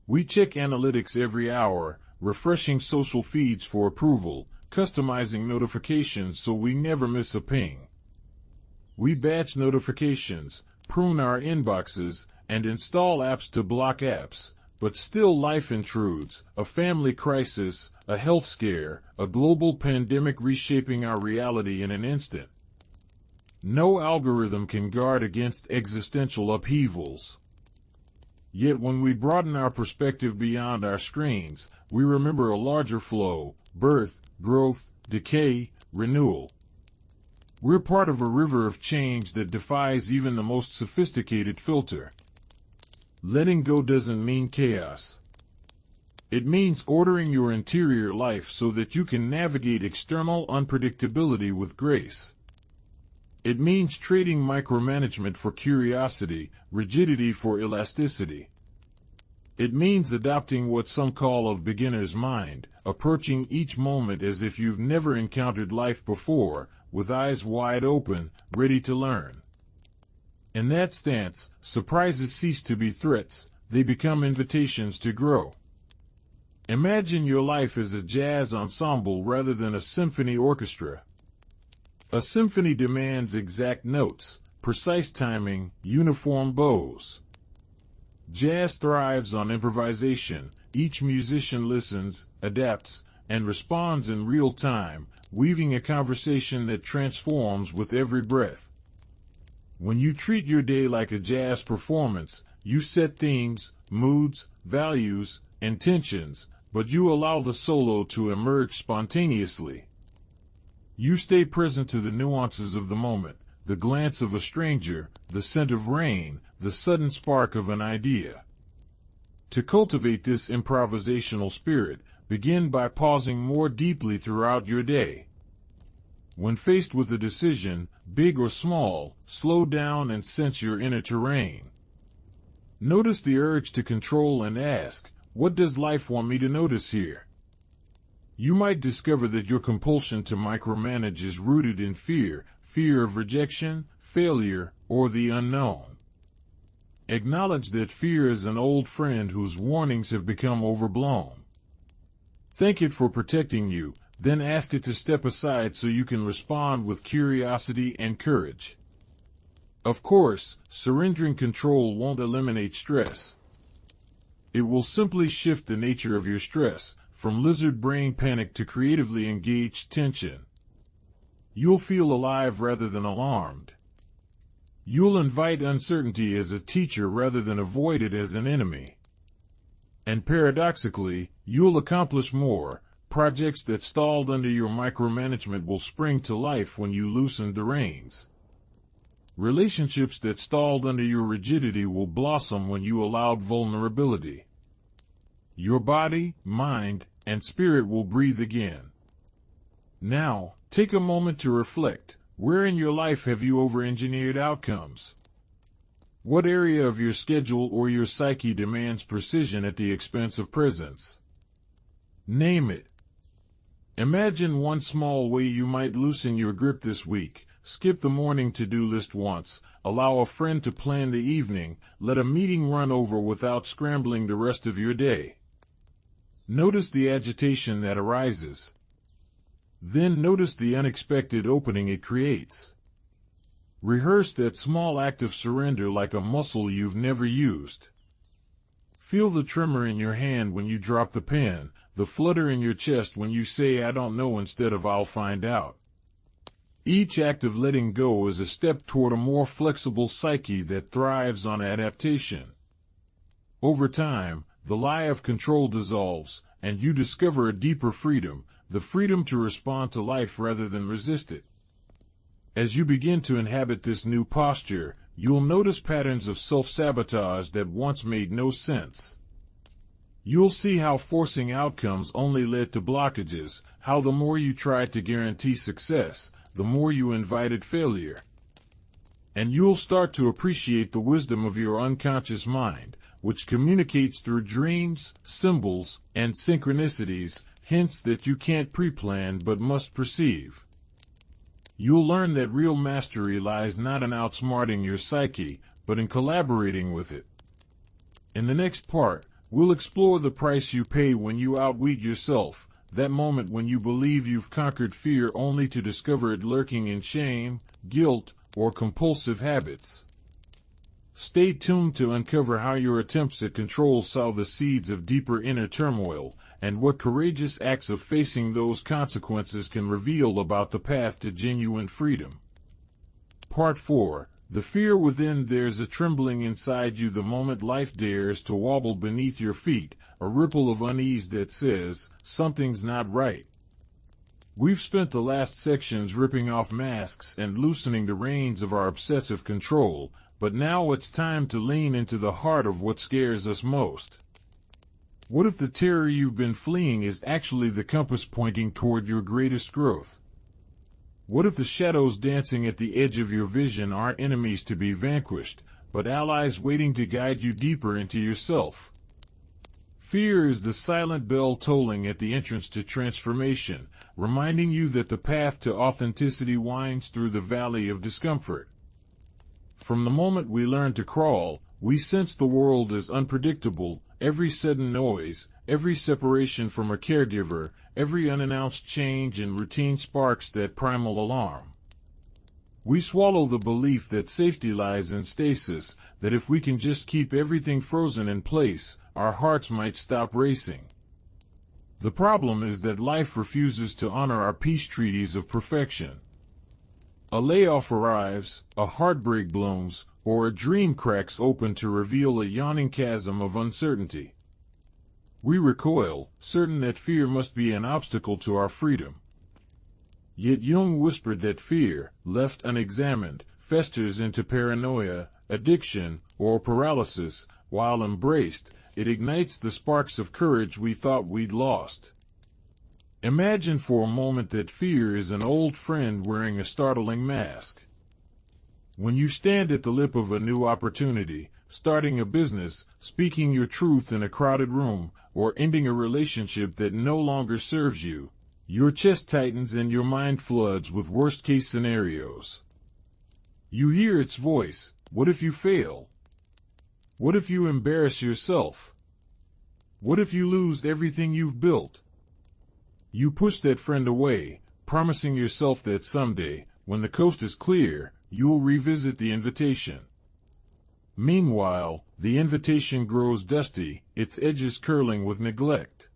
Speaker 1: We check analytics every hour, refreshing social feeds for approval, customizing notifications so we never miss a ping. We batch notifications, prune our inboxes, and install apps to block apps, but still life intrudes, a family crisis, a health scare, a global pandemic reshaping our reality in an instant. No algorithm can guard against existential upheavals. Yet when we broaden our perspective beyond our screens, we remember a larger flow: birth, growth, decay, renewal. We're part of a river of change that defies even the most sophisticated filter. Letting go doesn't mean chaos. It means ordering your interior life so that you can navigate external unpredictability with grace. It means trading micromanagement for curiosity, rigidity for elasticity. It means adopting what some call a beginner's mind, approaching each moment as if you've never encountered life before, with eyes wide open, ready to learn. In that stance, surprises cease to be threats, they become invitations to grow. Imagine your life as a jazz ensemble rather than a symphony orchestra. A symphony demands exact notes, precise timing, uniform bows. Jazz thrives on improvisation. Each musician listens, adapts, and responds in real time, weaving a conversation that transforms with every breath. When you treat your day like a jazz performance, You set themes, moods, values, intentions, but you allow the solo to emerge spontaneously. You stay present to the nuances of the moment, the glance of a stranger, the scent of rain, the sudden spark of an idea. To cultivate this improvisational spirit, begin by pausing more deeply throughout your day. When faced with a decision, big or small, slow down and sense your inner terrain. Notice the urge to control and ask, what does life want me to notice here? You might discover that your compulsion to micromanage is rooted in fear of rejection, failure, or the unknown. Acknowledge that fear is an old friend whose warnings have become overblown. Thank it for protecting you, then ask it to step aside so you can respond with curiosity and courage. Of course, surrendering control won't eliminate stress. It will simply shift the nature of your stress, from lizard brain panic to creatively engaged tension. You'll feel alive rather than alarmed. You'll invite uncertainty as a teacher rather than avoid it as an enemy. And paradoxically, you'll accomplish more. Projects that stalled under your micromanagement will spring to life when you loosen the reins. Relationships that stalled under your rigidity will blossom when you allowed vulnerability. Your body, mind, and spirit will breathe again. Now, take a moment to reflect. Where in your life have you over-engineered outcomes? What area of your schedule or your psyche demands precision at the expense of presence? Name it. Imagine one small way you might loosen your grip this week. Skip the morning to-do list once, allow a friend to plan the evening, let a meeting run over without scrambling the rest of your day. Notice the agitation that arises. Then notice the unexpected opening it creates. Rehearse that small act of surrender like a muscle you've never used. Feel the tremor in your hand when you drop the pen, the flutter in your chest when you say I don't know instead of I'll find out. Each act of letting go is a step toward a more flexible psyche that thrives on adaptation. Over time, the lie of control dissolves, and you discover a deeper freedom, the freedom to respond to life rather than resist it. As you begin to inhabit this new posture, you'll notice patterns of self-sabotage that once made no sense. You'll see how forcing outcomes only led to blockages, how the more you tried to guarantee success, the more you invited failure. And you'll start to appreciate the wisdom of your unconscious mind, which communicates through dreams, symbols, and synchronicities, hints that you can't pre-plan but must perceive. You'll learn that real mastery lies not in outsmarting your psyche, but in collaborating with it. In the next part, we'll explore the price you pay when you outwit yourself, that moment when you believe you've conquered fear only to discover it lurking in shame, guilt, or compulsive habits. Stay tuned to uncover how your attempts at control sow the seeds of deeper inner turmoil, and what courageous acts of facing those consequences can reveal about the path to genuine freedom. Part 4. The fear within. There's a trembling inside you the moment life dares to wobble beneath your feet, a ripple of unease that says, something's not right. We've spent the last sections ripping off masks and loosening the reins of our obsessive control, but now it's time to lean into the heart of what scares us most. What if the terror you've been fleeing is actually the compass pointing toward your greatest growth? What if the shadows dancing at the edge of your vision aren't enemies to be vanquished, but allies waiting to guide you deeper into yourself? Fear is the silent bell tolling at the entrance to transformation, reminding you that the path to authenticity winds through the valley of discomfort. From the moment we learn to crawl, we sense the world as unpredictable. Every sudden noise, every separation from a caregiver, every unannounced change in routine sparks that primal alarm. We swallow the belief that safety lies in stasis, that if we can just keep everything frozen in place, our hearts might stop racing. The problem is that life refuses to honor our peace treaties of perfection. A layoff arrives, a heartbreak blooms, or a dream cracks open to reveal a yawning chasm of uncertainty. We recoil, certain that fear must be an obstacle to our freedom. Yet Jung whispered that fear, left unexamined, festers into paranoia, addiction, or paralysis, while embraced, it ignites the sparks of courage we thought we'd lost. Imagine for a moment that fear is an old friend wearing a startling mask. When you stand at the lip of a new opportunity, starting a business, speaking your truth in a crowded room, or ending a relationship that no longer serves you, your chest tightens and your mind floods with worst-case scenarios. You hear its voice. What if you fail? What if you embarrass yourself? What if you lose everything you've built? You push that friend away, promising yourself that someday, when the coast is clear, you'll revisit the invitation. Meanwhile, the invitation grows dusty, its edges curling with neglect.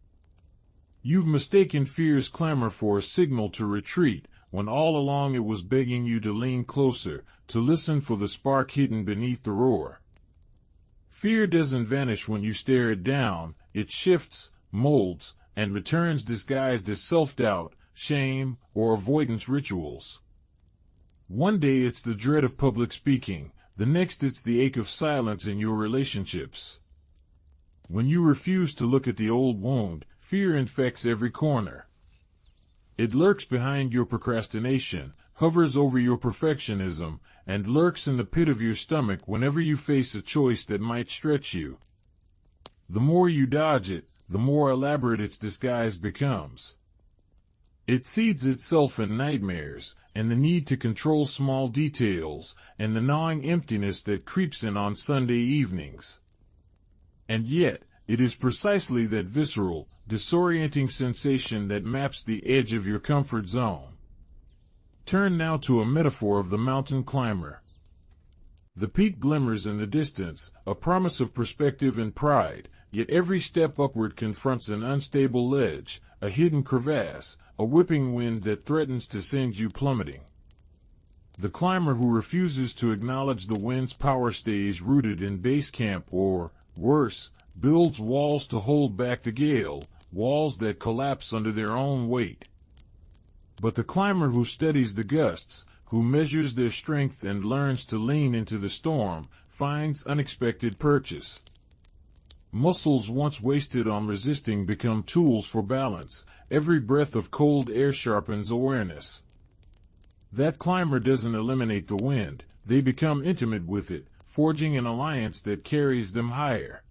Speaker 1: You've mistaken fear's clamor for a signal to retreat, when all along it was begging you to lean closer, to listen for the spark hidden beneath the roar. Fear doesn't vanish when you stare it down, it shifts, molds, and returns disguised as self-doubt, shame, or avoidance rituals. One day it's the dread of public speaking, the next it's the ache of silence in your relationships. When you refuse to look at the old wound, fear infects every corner. It lurks behind your procrastination, hovers over your perfectionism, and lurks in the pit of your stomach whenever you face a choice that might stretch you. The more you dodge it, the more elaborate its disguise becomes. It seeds itself in nightmares, and the need to control small details, and the gnawing emptiness that creeps in on Sunday evenings. And yet, it is precisely that visceral, disorienting sensation that maps the edge of your comfort zone. Turn now to a metaphor of the mountain climber. The peak glimmers in the distance, a promise of perspective and pride, yet every step upward confronts an unstable ledge, a hidden crevasse, a whipping wind that threatens to send you plummeting. The climber who refuses to acknowledge the wind's power stays rooted in base camp or, worse, builds walls to hold back the gale, walls that collapse under their own weight. But the climber who studies the gusts, who measures their strength and learns to lean into the storm, finds unexpected purchase. Muscles once wasted on resisting become tools for balance. Every breath of cold air sharpens awareness. That climber doesn't eliminate the wind, they become intimate with it, forging an alliance that carries them higher.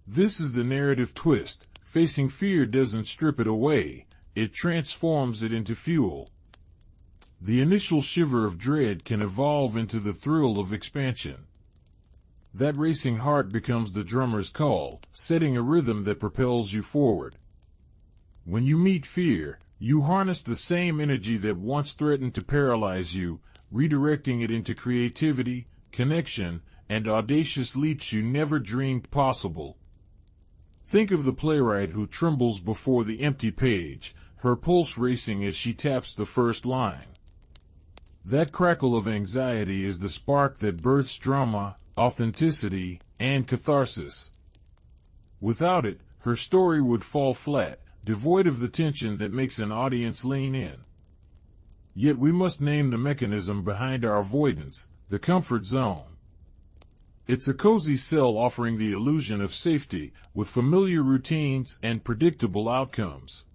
Speaker 1: This is the narrative twist. Facing fear doesn't strip it away, it transforms it into fuel. The initial shiver of dread can evolve into the thrill of expansion. That racing heart becomes the drummer's call, setting a rhythm that propels you forward. When you meet fear, you harness the same energy that once threatened to paralyze you, redirecting it into creativity, connection, and audacious leaps you never dreamed possible. Think of the playwright who trembles before the empty page, her pulse racing as she taps the first line. That crackle of anxiety is the spark that births drama, authenticity, and catharsis. Without it, her story would fall flat, devoid of the tension that makes an audience lean in. Yet we must name the mechanism behind our avoidance, the comfort zone. It's a cozy cell offering the illusion of safety, with familiar routines and predictable outcomes.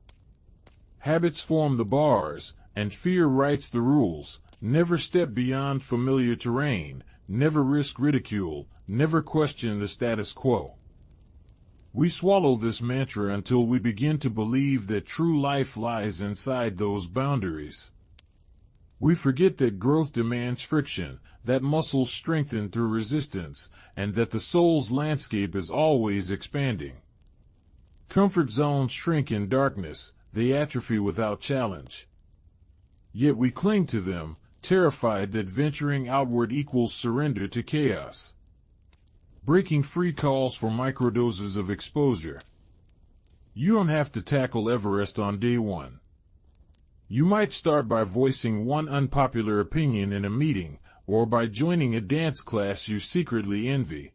Speaker 1: Habits form the bars, and fear writes the rules. Never step beyond familiar terrain, never risk ridicule, never question the status quo. We swallow this mantra until we begin to believe that true life lies inside those boundaries. We forget that growth demands friction, that muscles strengthen through resistance, and that the soul's landscape is always expanding. Comfort zones shrink in darkness, they atrophy without challenge. Yet we cling to them, terrified that venturing outward equals surrender to chaos. Breaking free calls for microdoses of exposure. You don't have to tackle Everest on day one. You might start by voicing one unpopular opinion in a meeting, or by joining a dance class you secretly envy.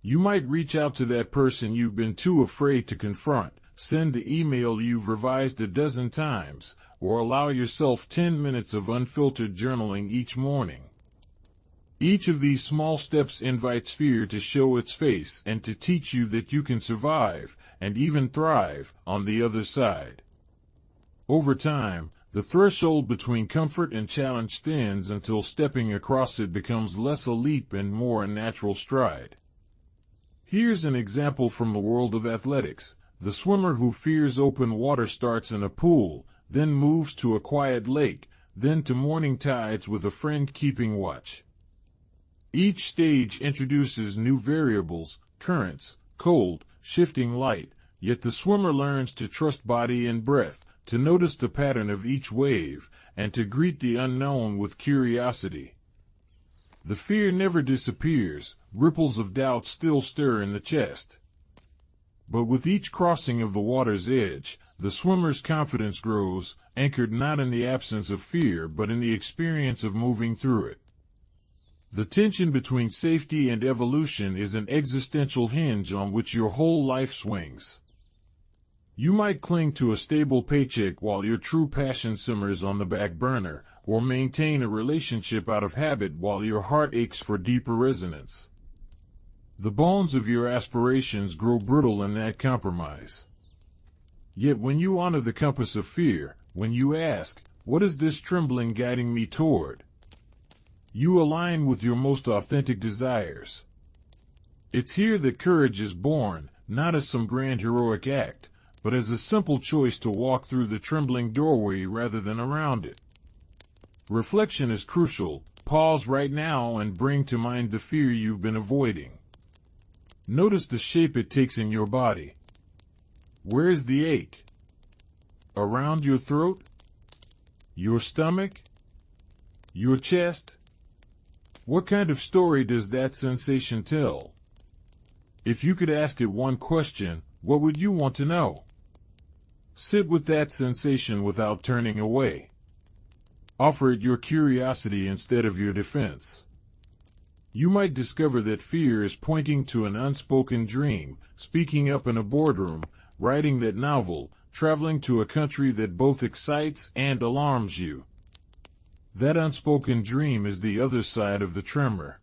Speaker 1: You might reach out to that person you've been too afraid to confront, send the email you've revised a dozen times, or allow yourself 10 minutes of unfiltered journaling each morning. Each of these small steps invites fear to show its face and to teach you that you can survive, and even thrive, on the other side. Over time, the threshold between comfort and challenge thins until stepping across it becomes less a leap and more a natural stride. Here's an example from the world of athletics. The swimmer who fears open water starts in a pool, then moves to a quiet lake, then to morning tides with a friend keeping watch. Each stage introduces new variables, currents, cold, shifting light, yet the swimmer learns to trust body and breath, to notice the pattern of each wave, and to greet the unknown with curiosity. The fear never disappears, ripples of doubt still stir in the chest. But with each crossing of the water's edge, the swimmer's confidence grows, anchored not in the absence of fear but in the experience of moving through it. The tension between safety and evolution is an existential hinge on which your whole life swings. You might cling to a stable paycheck while your true passion simmers on the back burner, or maintain a relationship out of habit while your heart aches for deeper resonance. The bones of your aspirations grow brittle in that compromise. Yet when you honor the compass of fear, when you ask, "What is this trembling guiding me toward?" you align with your most authentic desires. It's here that courage is born, not as some grand heroic act, but as a simple choice to walk through the trembling doorway rather than around it. Reflection is crucial. Pause right now and bring to mind the fear you've been avoiding. Notice the shape it takes in your body. Where is the ache? Around your throat? Your stomach? Your chest? What kind of story does that sensation tell? If you could ask it one question, what would you want to know? Sit with that sensation without turning away. Offer it your curiosity instead of your defense. You might discover that fear is pointing to an unspoken dream, speaking up in a boardroom, writing that novel, traveling to a country that both excites and alarms you. That unspoken dream is the other side of the tremor.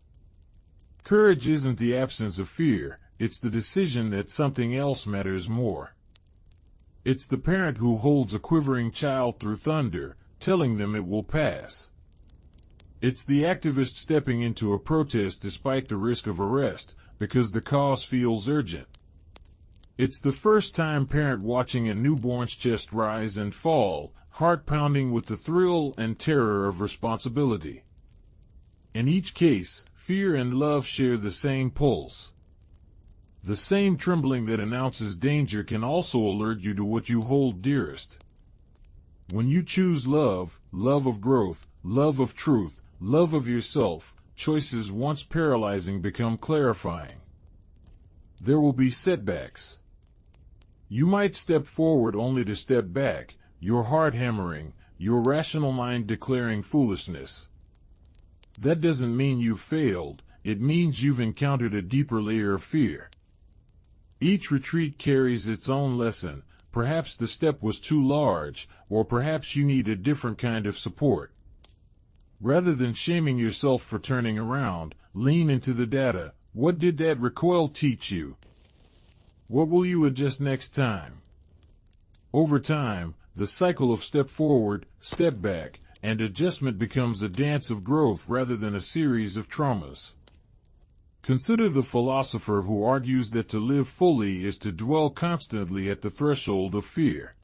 Speaker 1: Courage isn't the absence of fear, it's the decision that something else matters more. It's the parent who holds a quivering child through thunder, telling them it will pass. It's the activist stepping into a protest despite the risk of arrest, because the cause feels urgent. It's the first-time parent watching a newborn's chest rise and fall, heart pounding with the thrill and terror of responsibility. In each case, fear and love share the same pulse. The same trembling that announces danger can also alert you to what you hold dearest. When you choose love, love of growth, love of truth, love of yourself, choices once paralyzing become clarifying. There will be setbacks. You might step forward only to step back, your heart hammering, your rational mind declaring foolishness. That doesn't mean you've failed, it means you've encountered a deeper layer of fear. Each retreat carries its own lesson. Perhaps the step was too large, or perhaps you need a different kind of support. Rather than shaming yourself for turning around, lean into the data. What did that recoil teach you? What will you adjust next time? Over time, the cycle of step forward, step back, and adjustment becomes a dance of growth rather than a series of traumas. Consider the philosopher who argues that to live fully is to dwell constantly at the threshold of fear.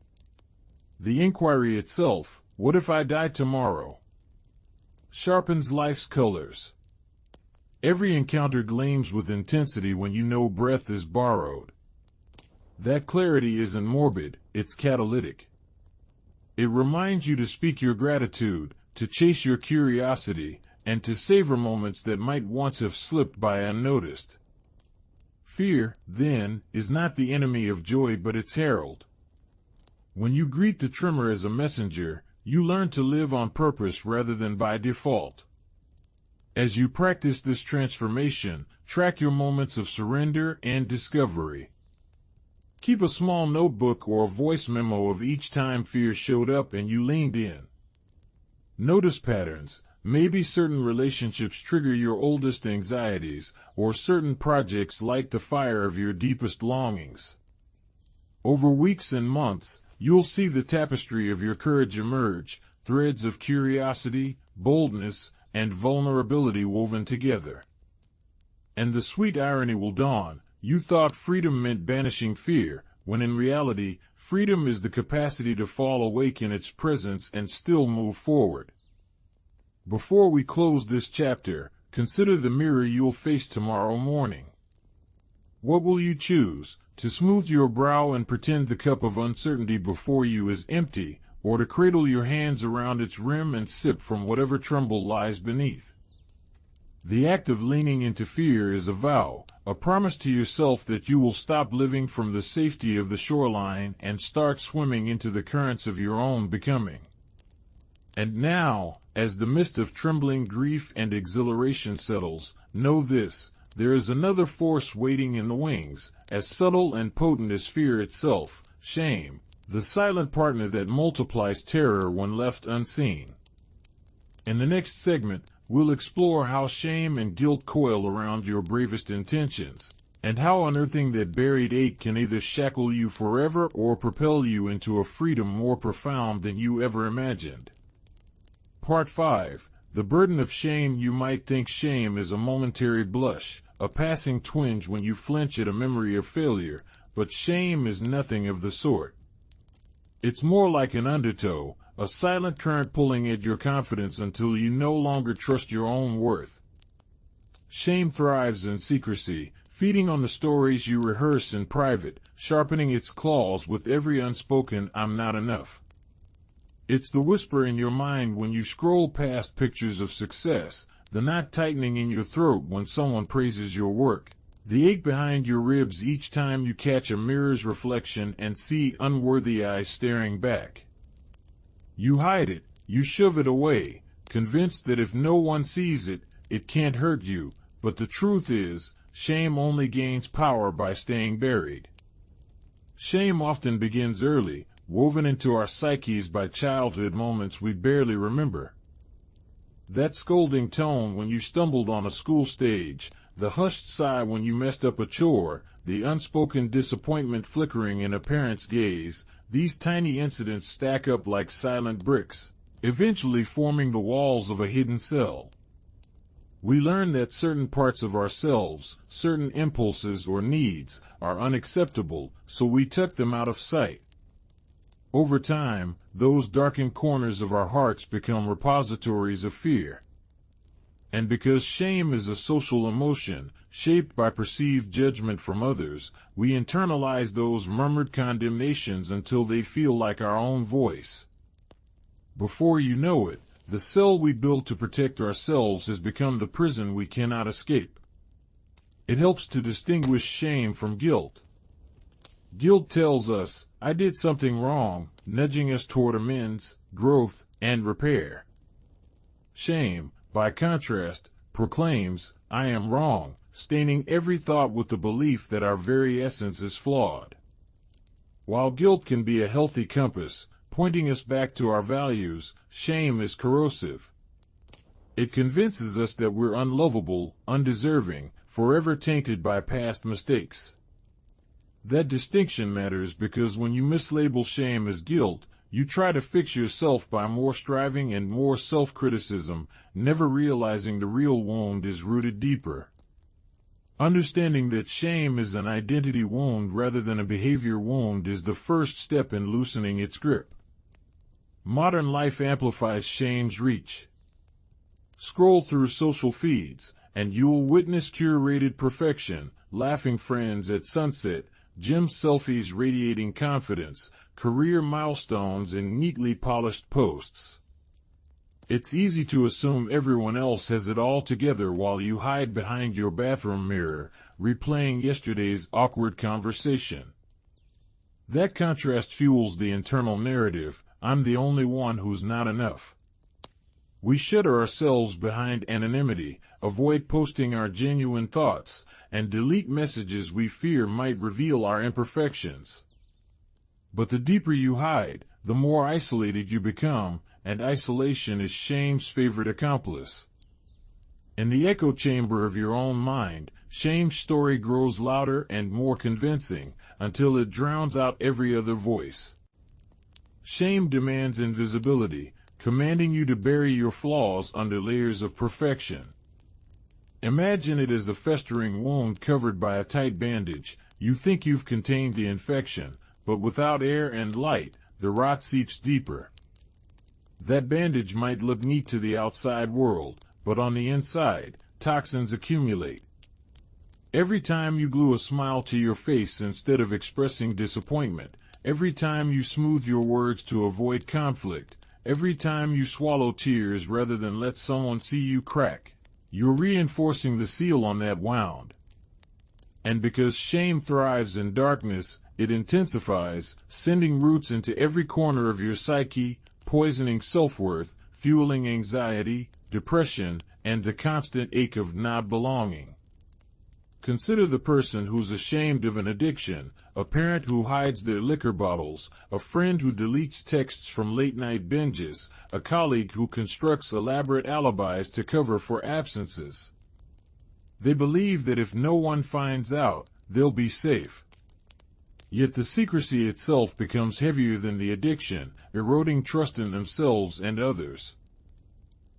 Speaker 1: The inquiry itself, what if I die tomorrow, sharpens life's colors. Every encounter gleams with intensity when you know breath is borrowed. That clarity isn't morbid, it's catalytic. It reminds you to speak your gratitude, to chase your curiosity, and to savor moments that might once have slipped by unnoticed. Fear, then, is not the enemy of joy but its herald. When you greet the tremor as a messenger, you learn to live on purpose rather than by default. As you practice this transformation, track your moments of surrender and discovery. Keep a small notebook or a voice memo of each time fear showed up and you leaned in. Notice patterns. Maybe certain relationships trigger your oldest anxieties, or certain projects light the fire of your deepest longings. Over weeks and months, you'll see the tapestry of your courage emerge, threads of curiosity, boldness, and vulnerability woven together. And the sweet irony will dawn. You thought freedom meant banishing fear, when in reality, freedom is the capacity to fall awake in its presence and still move forward. Before we close this chapter, consider the mirror you'll face tomorrow morning. What will you choose, to smooth your brow and pretend the cup of uncertainty before you is empty, or to cradle your hands around its rim and sip from whatever tremble lies beneath? The act of leaning into fear is a vow, a promise to yourself that you will stop living from the safety of the shoreline and start swimming into the currents of your own becoming. And now, as the mist of trembling grief and exhilaration settles, know this: there is another force waiting in the wings, as subtle and potent as fear itself, shame, the silent partner that multiplies terror when left unseen. In the next segment, we'll explore how shame and guilt coil around your bravest intentions, and how unearthing that buried ache can either shackle you forever or propel you into a freedom more profound than you ever imagined. Part 5. The burden of shame. You might think shame is a momentary blush, a passing twinge when you flinch at a memory of failure, but shame is nothing of the sort. It's more like an undertow, a silent current pulling at your confidence until you no longer trust your own worth. Shame thrives in secrecy, feeding on the stories you rehearse in private, sharpening its claws with every unspoken "I'm not enough." It's the whisper in your mind when you scroll past pictures of success, the knot tightening in your throat when someone praises your work, the ache behind your ribs each time you catch a mirror's reflection and see unworthy eyes staring back. You hide it, you shove it away, convinced that if no one sees it, it can't hurt you, but the truth is, shame only gains power by staying buried. Shame often begins early, woven into our psyches by childhood moments we barely remember. That scolding tone when you stumbled on a school stage, the hushed sigh when you messed up a chore, the unspoken disappointment flickering in a parent's gaze, these tiny incidents stack up like silent bricks, eventually forming the walls of a hidden cell. We learn that certain parts of ourselves, certain impulses or needs, are unacceptable, so we tuck them out of sight. Over time, those darkened corners of our hearts become repositories of fear. And because shame is a social emotion, shaped by perceived judgment from others, we internalize those murmured condemnations until they feel like our own voice. Before you know it, the cell we built to protect ourselves has become the prison we cannot escape. It helps to distinguish shame from guilt. Guilt tells us, "I did something wrong," nudging us toward amends, growth, and repair. Shame, by contrast, proclaims, "I am wrong," staining every thought with the belief that our very essence is flawed. While guilt can be a healthy compass, pointing us back to our values, shame is corrosive. It convinces us that we're unlovable, undeserving, forever tainted by past mistakes. That distinction matters because when you mislabel shame as guilt, you try to fix yourself by more striving and more self-criticism, never realizing the real wound is rooted deeper. Understanding that shame is an identity wound rather than a behavior wound is the first step in loosening its grip. Modern life amplifies shame's reach. Scroll through social feeds, and you'll witness curated perfection, laughing friends at sunset, gym selfies radiating confidence, career milestones in neatly polished posts. It's easy to assume everyone else has it all together while you hide behind your bathroom mirror, replaying yesterday's awkward conversation. That contrast fuels the internal narrative, I'm the only one who's not enough. We shutter ourselves behind anonymity, avoid posting our genuine thoughts, and delete messages we fear might reveal our imperfections. But the deeper you hide, the more isolated you become, and isolation is shame's favorite accomplice. In the echo chamber of your own mind, shame's story grows louder and more convincing, until it drowns out every other voice. Shame demands invisibility, commanding you to bury your flaws under layers of perfection. Imagine it as a festering wound covered by a tight bandage. You think you've contained the infection, but without air and light, the rot seeps deeper. That bandage might look neat to the outside world, but on the inside, toxins accumulate. Every time you glue a smile to your face instead of expressing disappointment, every time you smooth your words to avoid conflict, every time you swallow tears rather than let someone see you crack, you're reinforcing the seal on that wound. And because shame thrives in darkness, it intensifies, sending roots into every corner of your psyche, poisoning self-worth, fueling anxiety, depression, and the constant ache of not belonging. Consider the person who's ashamed of an addiction, a parent who hides their liquor bottles, a friend who deletes texts from late-night binges, a colleague who constructs elaborate alibis to cover for absences. They believe that if no one finds out, they'll be safe. Yet the secrecy itself becomes heavier than the addiction, eroding trust in themselves and others.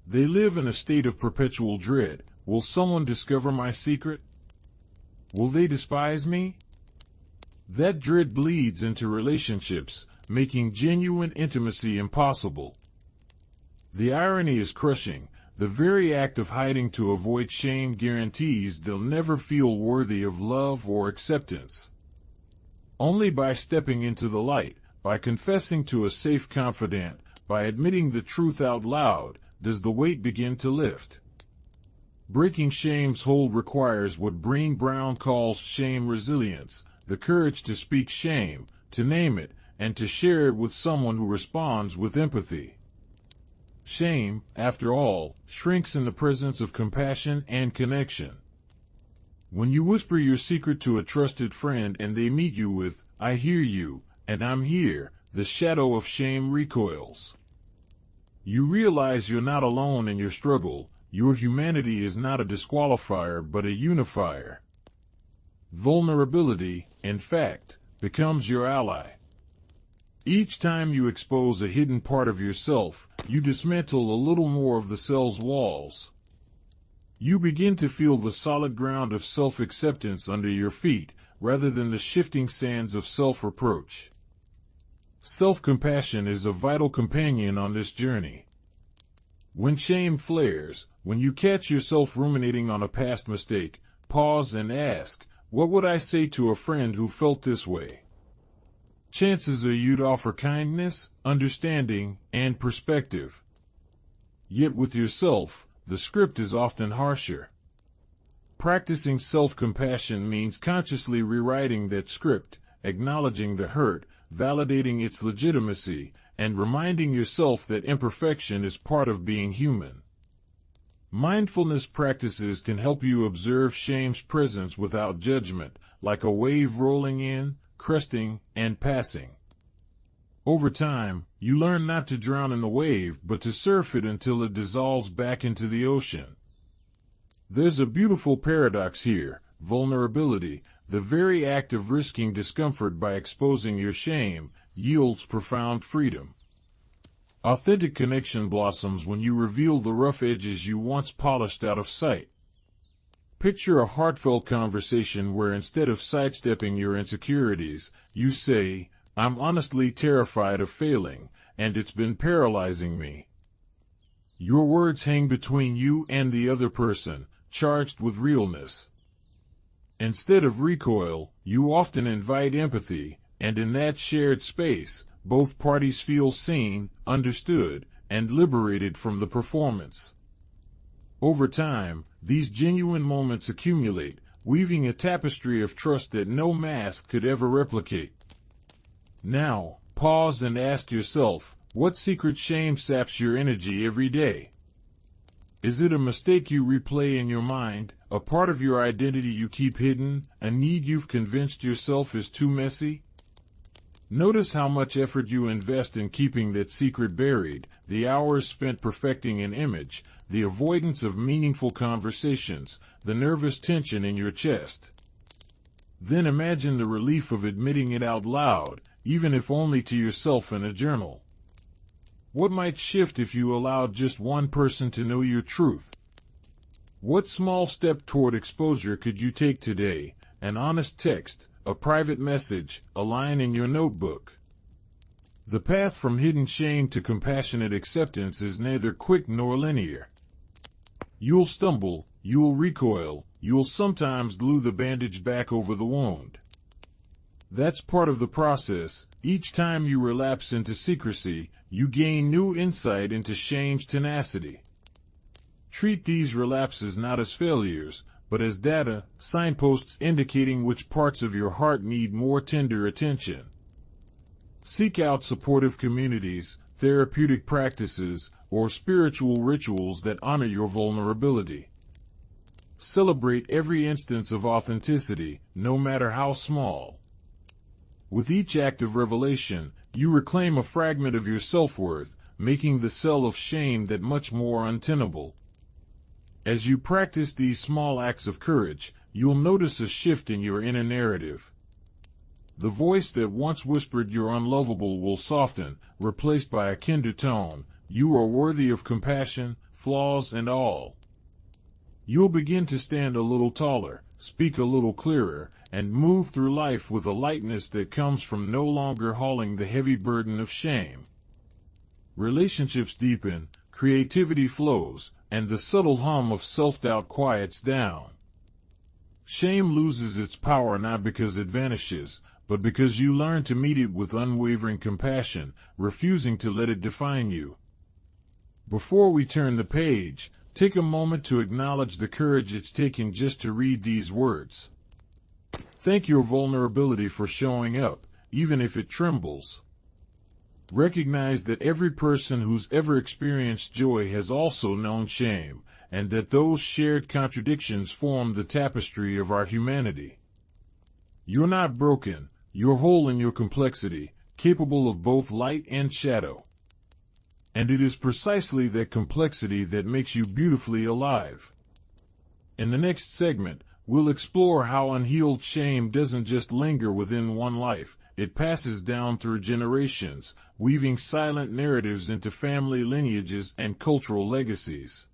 Speaker 1: They live in a state of perpetual dread. Will someone discover my secret? Will they despise me? That dread bleeds into relationships, making genuine intimacy impossible. The irony is crushing. The very act of hiding to avoid shame guarantees they'll never feel worthy of love or acceptance. Only by stepping into the light, by confessing to a safe confidant, by admitting the truth out loud, does the weight begin to lift. Breaking shame's hold requires what Brené Brown calls shame resilience, the courage to speak shame, to name it, and to share it with someone who responds with empathy. Shame, after all, shrinks in the presence of compassion and connection. When you whisper your secret to a trusted friend and they meet you with, I hear you, and I'm here, the shadow of shame recoils. You realize you're not alone in your struggle. Your humanity is not a disqualifier but a unifier. Vulnerability, in fact, becomes your ally. Each time you expose a hidden part of yourself, you dismantle a little more of the cell's walls. You begin to feel the solid ground of self-acceptance under your feet, rather than the shifting sands of self-reproach. Self-compassion is a vital companion on this journey. When shame flares, when you catch yourself ruminating on a past mistake, pause and ask, what would I say to a friend who felt this way? Chances are you'd offer kindness, understanding, and perspective. Yet with yourself, the script is often harsher. Practicing self-compassion means consciously rewriting that script, acknowledging the hurt, validating its legitimacy, and reminding yourself that imperfection is part of being human. Mindfulness practices can help you observe shame's presence without judgment, like a wave rolling in, cresting, and passing. Over time, you learn not to drown in the wave but to surf it until it dissolves back into the ocean. There's a beautiful paradox here: vulnerability, the very act of risking discomfort by exposing your shame, yields profound freedom. Authentic connection blossoms when you reveal the rough edges you once polished out of sight. Picture a heartfelt conversation where instead of sidestepping your insecurities, you say, I'm honestly terrified of failing, and it's been paralyzing me. Your words hang between you and the other person, charged with realness. Instead of recoil, you often invite empathy, and in that shared space, both parties feel seen, understood, and liberated from the performance. Over time, these genuine moments accumulate, weaving a tapestry of trust that no mask could ever replicate. Now, pause and ask yourself, what secret shame saps your energy every day? Is it a mistake you replay in your mind, a part of your identity you keep hidden, a need you've convinced yourself is too messy? Notice how much effort you invest in keeping that secret buried, the hours spent perfecting an image, the avoidance of meaningful conversations, the nervous tension in your chest. Then imagine the relief of admitting it out loud, even if only to yourself in a journal. What might shift if you allowed just one person to know your truth? What small step toward exposure could you take today? An honest text, a private message, a line in your notebook. The path from hidden shame to compassionate acceptance is neither quick nor linear. You'll stumble, you'll recoil, you'll sometimes glue the bandage back over the wound. That's part of the process. Each time you relapse into secrecy, you gain new insight into shame's tenacity. Treat these relapses not as failures, but as data, signposts indicating which parts of your heart need more tender attention. Seek out supportive communities, therapeutic practices, or spiritual rituals that honor your vulnerability. Celebrate every instance of authenticity, no matter how small. With each act of revelation, you reclaim a fragment of your self-worth, making the cell of shame that much more untenable. As you practice these small acts of courage, you'll notice a shift in your inner narrative. The voice that once whispered you're unlovable will soften, replaced by a kinder tone. You are worthy of compassion, flaws and all. You'll begin to stand a little taller, speak a little clearer, and move through life with a lightness that comes from no longer hauling the heavy burden of shame. Relationships deepen, creativity flows, and the subtle hum of self-doubt quiets down. Shame loses its power not because it vanishes, but because you learn to meet it with unwavering compassion, refusing to let it define you. Before we turn the page, take a moment to acknowledge the courage it's taken just to read these words. Thank your vulnerability for showing up, even if it trembles. Recognize that every person who's ever experienced joy has also known shame, and that those shared contradictions form the tapestry of our humanity. You're not broken, you're whole in your complexity, capable of both light and shadow. And it is precisely that complexity that makes you beautifully alive. In the next segment, we'll explore how unhealed shame doesn't just linger within one life, it passes down through generations, weaving silent narratives into family lineages and cultural legacies.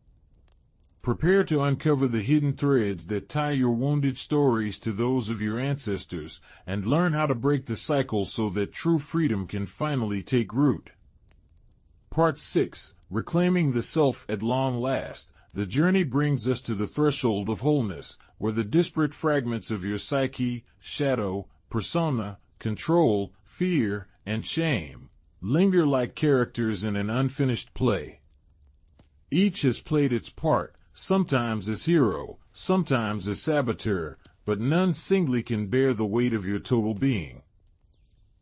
Speaker 1: Prepare to uncover the hidden threads that tie your wounded stories to those of your ancestors, and learn how to break the cycle so that true freedom can finally take root. Part 6. Reclaiming the Self at Long Last. The journey brings us to the threshold of wholeness, where the disparate fragments of your psyche, shadow, persona, control, fear, and shame linger like characters in an unfinished play. Each has played its part, sometimes as hero, sometimes as saboteur, but none singly can bear the weight of your total being.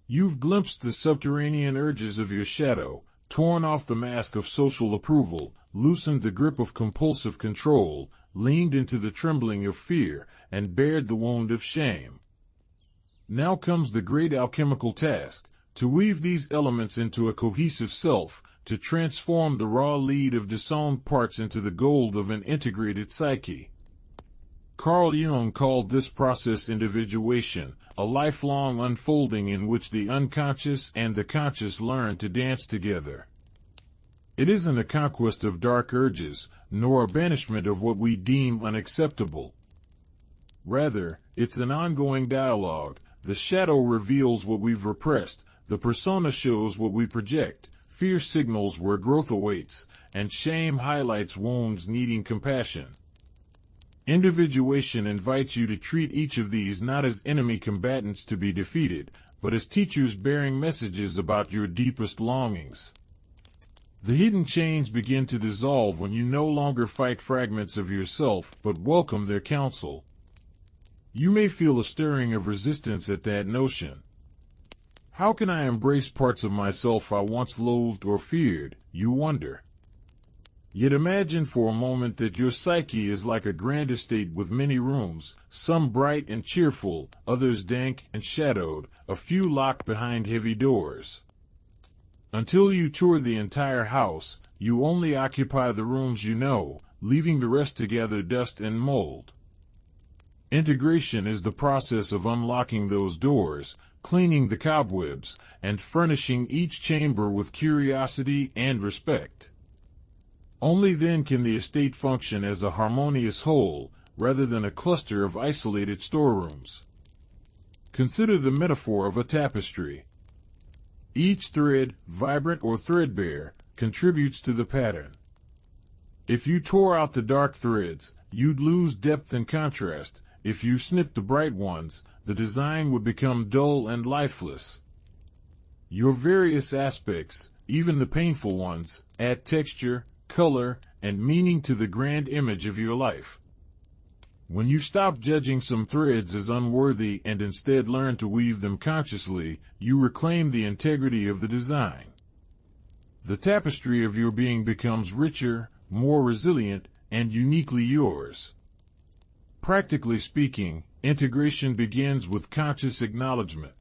Speaker 1: You've glimpsed the subterranean urges of your shadow, torn off the mask of social approval, loosened the grip of compulsive control, leaned into the trembling of fear, and bared the wound of shame. Now comes the great alchemical task, to weave these elements into a cohesive self, to transform the raw lead of disowned parts into the gold of an integrated psyche. Carl Jung called this process individuation, a lifelong unfolding in which the unconscious and the conscious learn to dance together. It isn't a conquest of dark urges, nor a banishment of what we deem unacceptable. Rather, it's an ongoing dialogue. The shadow reveals what we've repressed, the persona shows what we project, fear signals where growth awaits, and shame highlights wounds needing compassion. Individuation invites you to treat each of these not as enemy combatants to be defeated, but as teachers bearing messages about your deepest longings. The hidden chains begin to dissolve when you no longer fight fragments of yourself, but welcome their counsel. You may feel a stirring of resistance at that notion. How can I embrace parts of myself I once loathed or feared, you wonder? Yet imagine for a moment that your psyche is like a grand estate with many rooms, some bright and cheerful, others dank and shadowed, a few locked behind heavy doors. Until you tour the entire house, you only occupy the rooms you know, leaving the rest to gather dust and mold. Integration is the process of unlocking those doors, cleaning the cobwebs, and furnishing each chamber with curiosity and respect. Only then can the estate function as a harmonious whole, rather than a cluster of isolated storerooms. Consider the metaphor of a tapestry. Each thread, vibrant or threadbare, contributes to the pattern. If you tore out the dark threads, you'd lose depth and contrast. If you snipped the bright ones, the design would become dull and lifeless. Your various aspects, even the painful ones, add texture, color, and meaning to the grand image of your life. When you stop judging some threads as unworthy and instead learn to weave them consciously, you reclaim the integrity of the design. The tapestry of your being becomes richer, more resilient, and uniquely yours. Practically speaking, integration begins with conscious acknowledgement.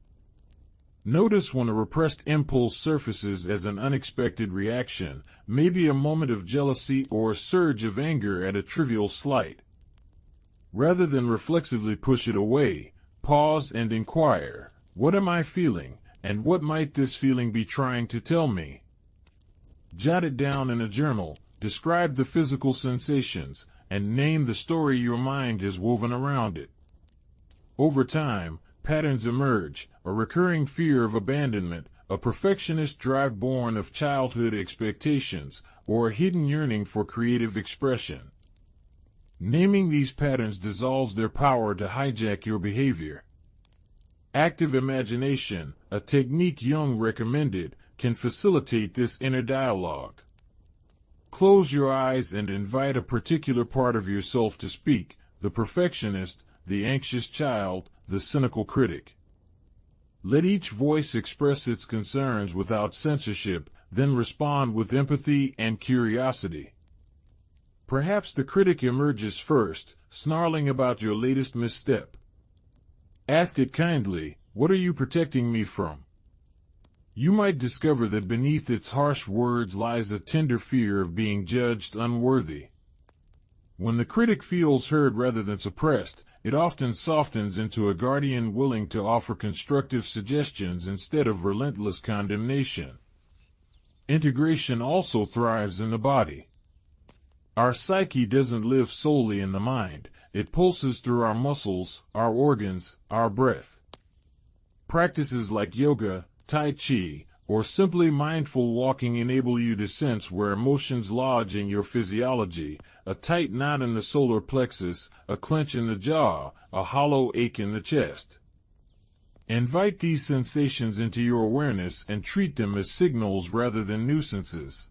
Speaker 1: Notice when a repressed impulse surfaces as an unexpected reaction, maybe a moment of jealousy or a surge of anger at a trivial slight. Rather than reflexively push it away, pause and inquire, what am I feeling, and what might this feeling be trying to tell me? Jot it down in a journal, describe the physical sensations, and name the story your mind has woven around it. Over time, patterns emerge, a recurring fear of abandonment, a perfectionist drive born of childhood expectations, or a hidden yearning for creative expression. Naming these patterns dissolves their power to hijack your behavior. Active imagination, a technique Jung recommended, can facilitate this inner dialogue. Close your eyes and invite a particular part of yourself to speak, the perfectionist, the anxious child, the cynical critic. Let each voice express its concerns without censorship, then respond with empathy and curiosity. Perhaps the critic emerges first, snarling about your latest misstep. Ask it kindly, what are you protecting me from? You might discover that beneath its harsh words lies a tender fear of being judged unworthy. When the critic feels heard rather than suppressed, it often softens into a guardian willing to offer constructive suggestions instead of relentless condemnation. Integration also thrives in the body. Our psyche doesn't live solely in the mind, it pulses through our muscles, our organs, our breath. Practices like yoga, Tai Chi, or simply mindful walking enable you to sense where emotions lodge in your physiology, a tight knot in the solar plexus, a clench in the jaw, a hollow ache in the chest. Invite these sensations into your awareness and treat them as signals rather than nuisances.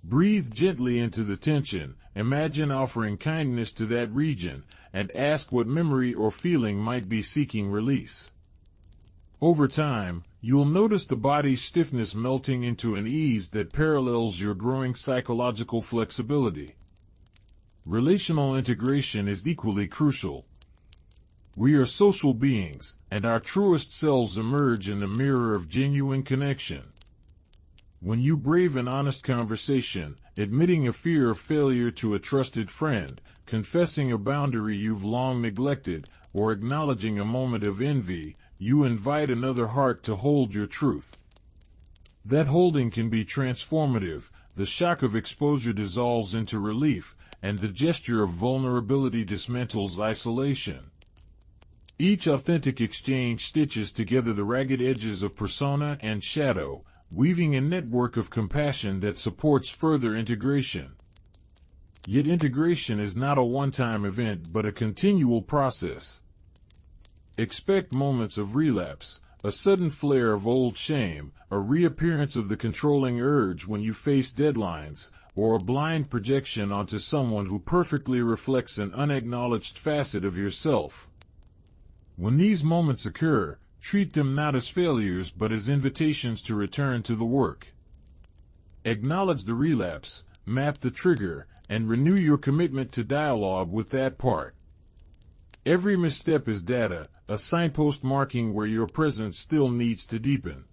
Speaker 1: Breathe gently into the tension, imagine offering kindness to that region, and ask what memory or feeling might be seeking release. Over time, you'll notice the body's stiffness melting into an ease that parallels your growing psychological flexibility. Relational integration is equally crucial. We are social beings, and our truest selves emerge in the mirror of genuine connection. When you brave an honest conversation, admitting a fear of failure to a trusted friend, confessing a boundary you've long neglected, or acknowledging a moment of envy, you invite another heart to hold your truth. That holding can be transformative, the shock of exposure dissolves into relief, and the gesture of vulnerability dismantles isolation. Each authentic exchange stitches together the ragged edges of persona and shadow, weaving a network of compassion that supports further integration. Yet integration is not a one-time event but a continual process. Expect moments of relapse, a sudden flare of old shame, a reappearance of the controlling urge when you face deadlines, or a blind projection onto someone who perfectly reflects an unacknowledged facet of yourself. When these moments occur, Treat them not as failures but as invitations to return to the work. Acknowledge the relapse, map the trigger, and renew your commitment to dialogue with that part. Every misstep is data, a signpost marking where your presence still needs to deepen.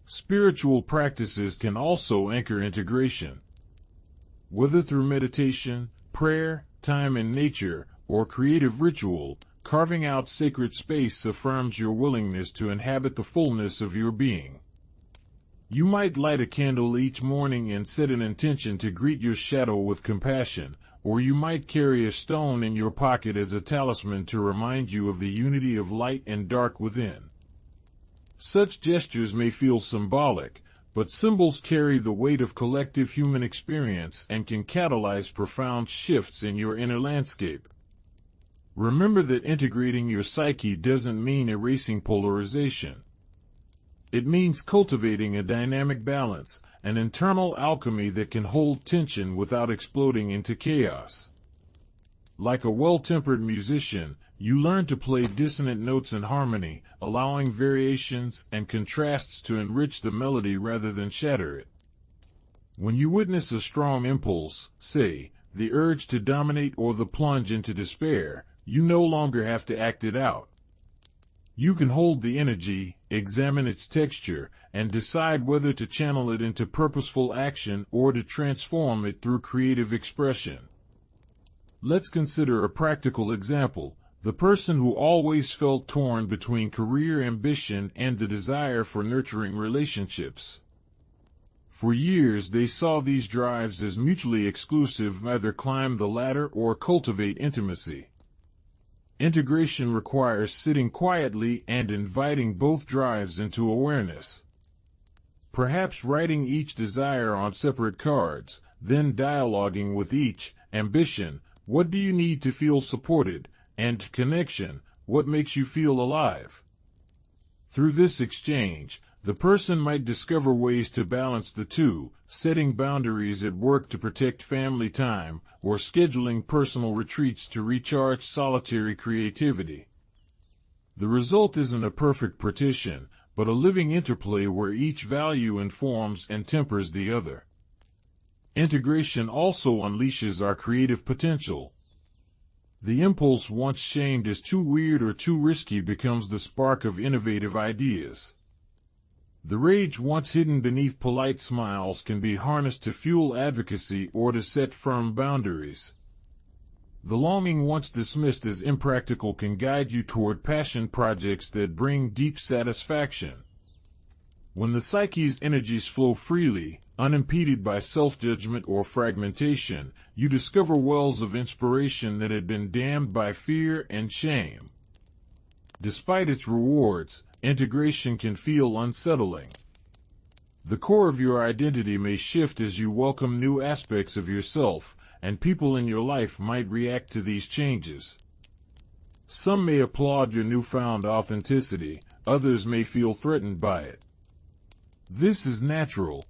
Speaker 1: Spiritual practices can also anchor integration. Whether through meditation, prayer, time in nature, or creative ritual, carving out sacred space affirms your willingness to inhabit the fullness of your being. You might light a candle each morning and set an intention to greet your shadow with compassion, or you might carry a stone in your pocket as a talisman to remind you of the unity of light and dark within. Such gestures may feel symbolic, but symbols carry the weight of collective human experience and can catalyze profound shifts in your inner landscape. Remember that integrating your psyche doesn't mean erasing polarization. It means cultivating a dynamic balance, an internal alchemy that can hold tension without exploding into chaos. Like a well-tempered musician, you learn to play dissonant notes in harmony, allowing variations and contrasts to enrich the melody rather than shatter it. When you witness a strong impulse, say, the urge to dominate or the plunge into despair, you no longer have to act it out. You can hold the energy, examine its texture, and decide whether to channel it into purposeful action or to transform it through creative expression. Let's consider a practical example. The person who always felt torn between career ambition and the desire for nurturing relationships. For years they saw these drives as mutually exclusive, either climb the ladder or cultivate intimacy. Integration requires sitting quietly and inviting both drives into awareness. Perhaps writing each desire on separate cards, then dialoguing with each. Ambition, what do you need to feel supported? And connection, what makes you feel alive? Through this exchange, the person might discover ways to balance the two, setting boundaries at work to protect family time, or scheduling personal retreats to recharge solitary creativity. The result isn't a perfect partition, but a living interplay where each value informs and tempers the other. Integration also unleashes our creative potential. The impulse once shamed as too weird or too risky becomes the spark of innovative ideas. The rage once hidden beneath polite smiles can be harnessed to fuel advocacy or to set firm boundaries. The longing once dismissed as impractical can guide you toward passion projects that bring deep satisfaction. When the psyche's energies flow freely, unimpeded by self-judgment or fragmentation, you discover wells of inspiration that had been dammed by fear and shame. Despite its rewards, integration can feel unsettling. The core of your identity may shift as you welcome new aspects of yourself, and people in your life might react to these changes. Some may applaud your newfound authenticity, others may feel threatened by it. This is natural.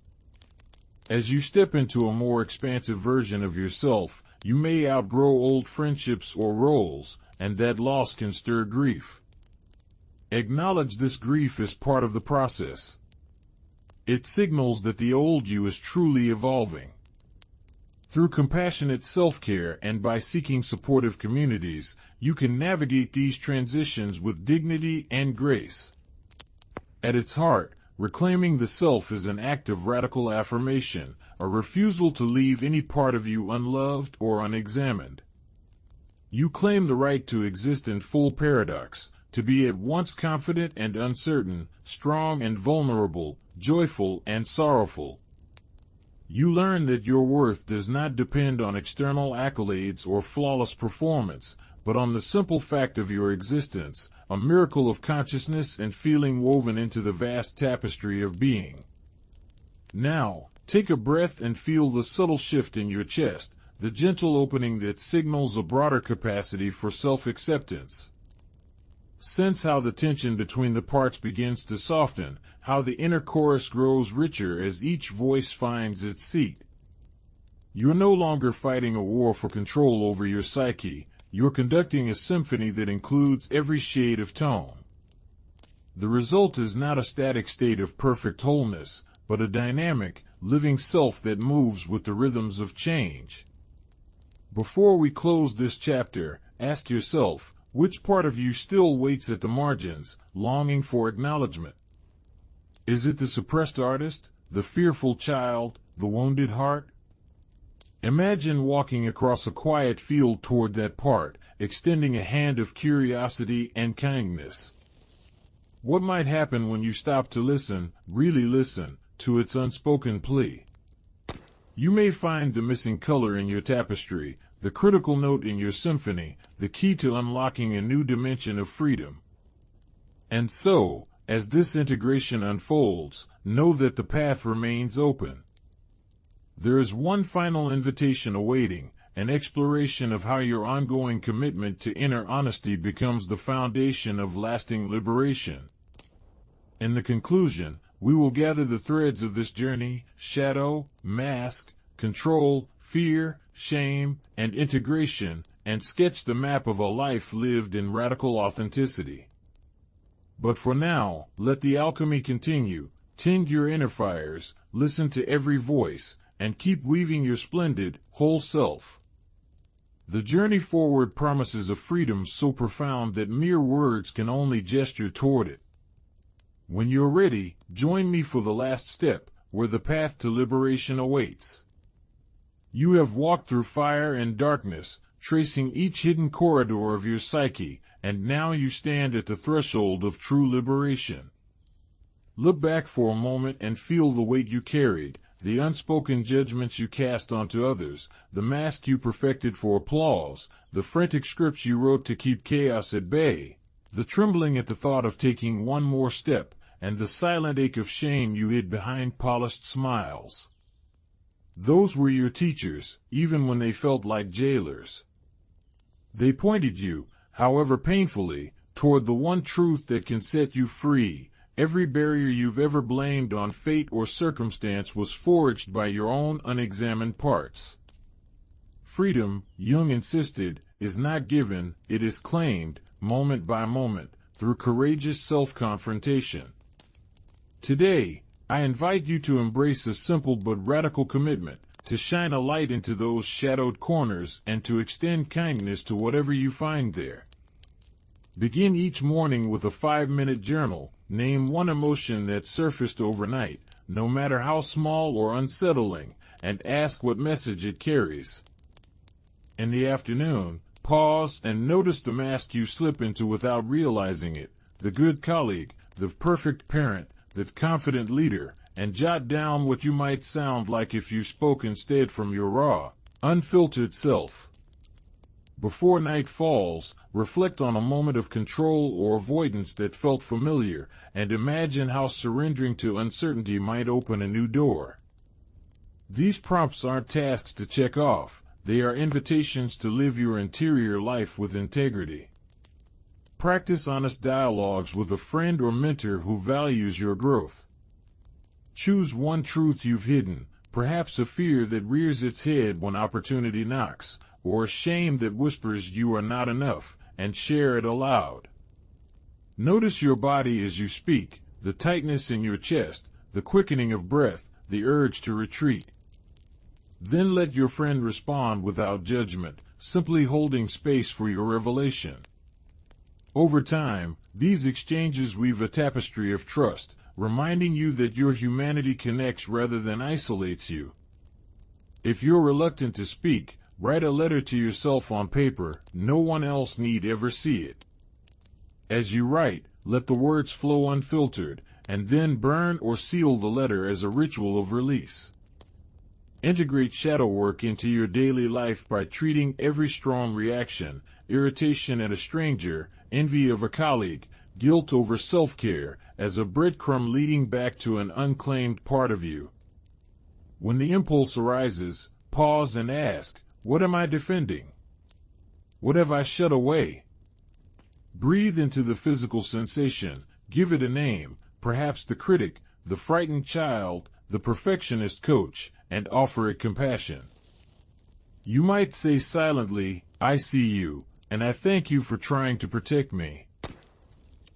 Speaker 1: As you step into a more expansive version of yourself, you may outgrow old friendships or roles, and that loss can stir grief. Acknowledge this grief as part of the process. It signals that the old you is truly evolving. Through compassionate self-care and by seeking supportive communities, you can navigate these transitions with dignity and grace. At its heart, reclaiming the self is an act of radical affirmation, a refusal to leave any part of you unloved or unexamined. You claim the right to exist in full paradox, to be at once confident and uncertain, strong and vulnerable, joyful and sorrowful. You learn that your worth does not depend on external accolades or flawless performance, but on the simple fact of your existence, a miracle of consciousness and feeling woven into the vast tapestry of being. Now, take a breath and feel the subtle shift in your chest, the gentle opening that signals a broader capacity for self-acceptance. Sense how the tension between the parts begins to soften, how the inner chorus grows richer as each voice finds its seat. You're no longer fighting a war for control over your psyche, you're conducting a symphony that includes every shade of tone. The result is not a static state of perfect wholeness, but a dynamic, living self that moves with the rhythms of change. Before we close this chapter, ask yourself, which part of you still waits at the margins, longing for acknowledgement? Is it the suppressed artist, the fearful child, the wounded heart? Imagine walking across a quiet field toward that part, extending a hand of curiosity and kindness. What might happen when you stop to listen, really listen, to its unspoken plea? You may find the missing color in your tapestry, the critical note in your symphony, the key to unlocking a new dimension of freedom. And so, as this integration unfolds, know that the path remains open. There is one final invitation awaiting, an exploration of how your ongoing commitment to inner honesty becomes the foundation of lasting liberation. In the conclusion, we will gather the threads of this journey: shadow, mask, control, fear, shame, and integration, and sketch the map of a life lived in radical authenticity. But for now, let the alchemy continue. Tend your inner fires, listen to every voice, and keep weaving your splendid, whole self. The journey forward promises a freedom so profound that mere words can only gesture toward it. When you're ready, join me for the last step, where the path to liberation awaits. You have walked through fire and darkness, tracing each hidden corridor of your psyche, and now you stand at the threshold of true liberation. Look back for a moment and feel the weight you carried, the unspoken judgments you cast onto others, the mask you perfected for applause, the frantic scripts you wrote to keep chaos at bay, the trembling at the thought of taking one more step, and the silent ache of shame you hid behind polished smiles. Those were your teachers, even when they felt like jailers. They pointed you, however painfully, toward the one truth that can set you free. Every barrier you've ever blamed on fate or circumstance was forged by your own unexamined parts. Freedom, Jung insisted, is not given, it is claimed, moment by moment, through courageous self-confrontation. Today, I invite you to embrace a simple but radical commitment, to shine a light into those shadowed corners and to extend kindness to whatever you find there. Begin each morning with a 5-minute journal. Name one emotion that surfaced overnight, no matter how small or unsettling, and ask what message it carries. In the afternoon, pause and notice the mask you slip into without realizing it, the good colleague, the perfect parent, the confident leader, and jot down what you might sound like if you spoke instead from your raw, unfiltered self. Before night falls, reflect on a moment of control or avoidance that felt familiar, and imagine how surrendering to uncertainty might open a new door. These prompts aren't tasks to check off, they are invitations to live your interior life with integrity. Practice honest dialogues with a friend or mentor who values your growth. Choose one truth you've hidden, perhaps a fear that rears its head when opportunity knocks, or a shame that whispers you are not enough, and share it aloud. Notice your body as you speak, the tightness in your chest, the quickening of breath, the urge to retreat. Then let your friend respond without judgment, simply holding space for your revelation. Over time, these exchanges weave a tapestry of trust, reminding you that your humanity connects rather than isolates you. If you're reluctant to speak, write a letter to yourself on paper. No one else need ever see it. As you write, let the words flow unfiltered, and then burn or seal the letter as a ritual of release. Integrate shadow work into your daily life by treating every strong reaction, irritation at a stranger, envy of a colleague, guilt over self-care, as a breadcrumb leading back to an unclaimed part of you. When the impulse arises, pause and ask, what am I defending? What have I shut away? Breathe into the physical sensation, give it a name, perhaps the critic, the frightened child, the perfectionist coach, and offer it compassion. You might say silently, I see you, and I thank you for trying to protect me.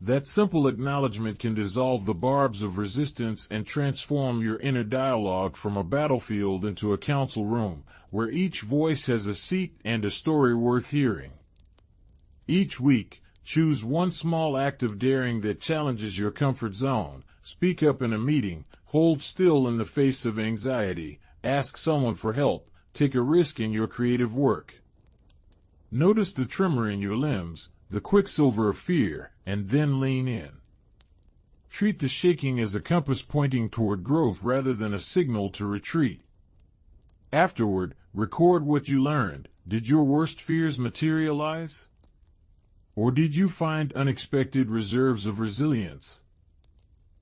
Speaker 1: That simple acknowledgement can dissolve the barbs of resistance and transform your inner dialogue from a battlefield into a council room, where each voice has a seat and a story worth hearing. Each week, choose one small act of daring that challenges your comfort zone. Speak up in a meeting, hold still in the face of anxiety, ask someone for help, take a risk in your creative work. Notice the tremor in your limbs, the quicksilver of fear, and then lean in. Treat the shaking as a compass pointing toward growth rather than a signal to retreat. Afterward, record what you learned. Did your worst fears materialize? Or did you find unexpected reserves of resilience?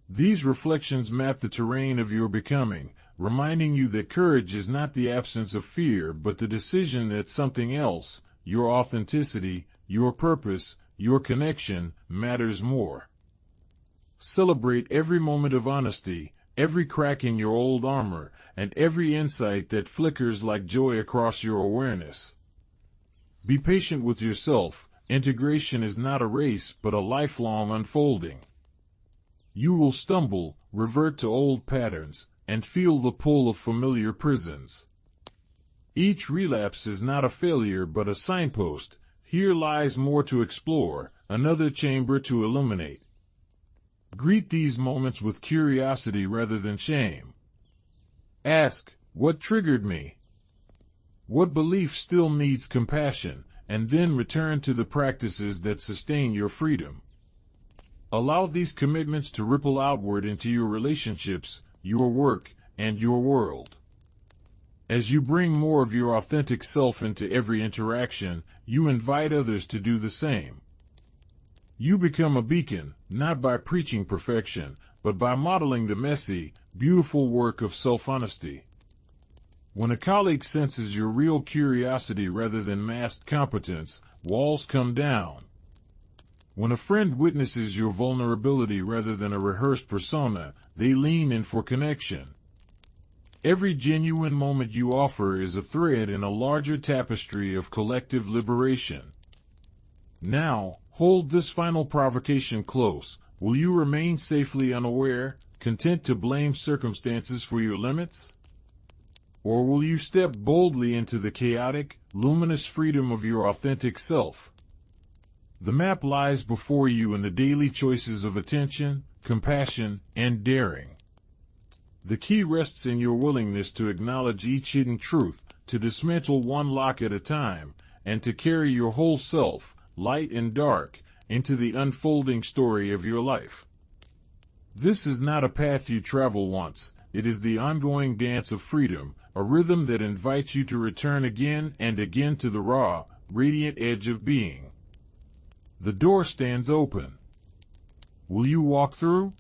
Speaker 1: These reflections map the terrain of your becoming, reminding you that courage is not the absence of fear but the decision that something else, your authenticity, your purpose, your connection, matters more. Celebrate every moment of honesty, every crack in your old armor, and every insight that flickers like joy across your awareness. Be patient with yourself. Integration is not a race but a lifelong unfolding. You will stumble, revert to old patterns, and feel the pull of familiar prisons. Each relapse is not a failure but a signpost. Here lies more to explore, another chamber to illuminate. Greet these moments with curiosity rather than shame. Ask, what triggered me? What belief still needs compassion? And then return to the practices that sustain your freedom. Allow these commitments to ripple outward into your relationships, your work, and your world. As you bring more of your authentic self into every interaction, you invite others to do the same. You become a beacon, not by preaching perfection, but by modeling the messy, beautiful work of self-honesty. When a colleague senses your real curiosity rather than masked competence, walls come down. When a friend witnesses your vulnerability rather than a rehearsed persona, they lean in for connection. Every genuine moment you offer is a thread in a larger tapestry of collective liberation. Now, hold this final provocation close. Will you remain safely unaware, content to blame circumstances for your limits? Or will you step boldly into the chaotic, luminous freedom of your authentic self? The map lies before you in the daily choices of attention, compassion, and daring. The key rests in your willingness to acknowledge each hidden truth, to dismantle one lock at a time, and to carry your whole self, light and dark, into the unfolding story of your life. This is not a path you travel once, it is the ongoing dance of freedom, a rhythm that invites you to return again and again to the raw, radiant edge of being. The door stands open. Will you walk through?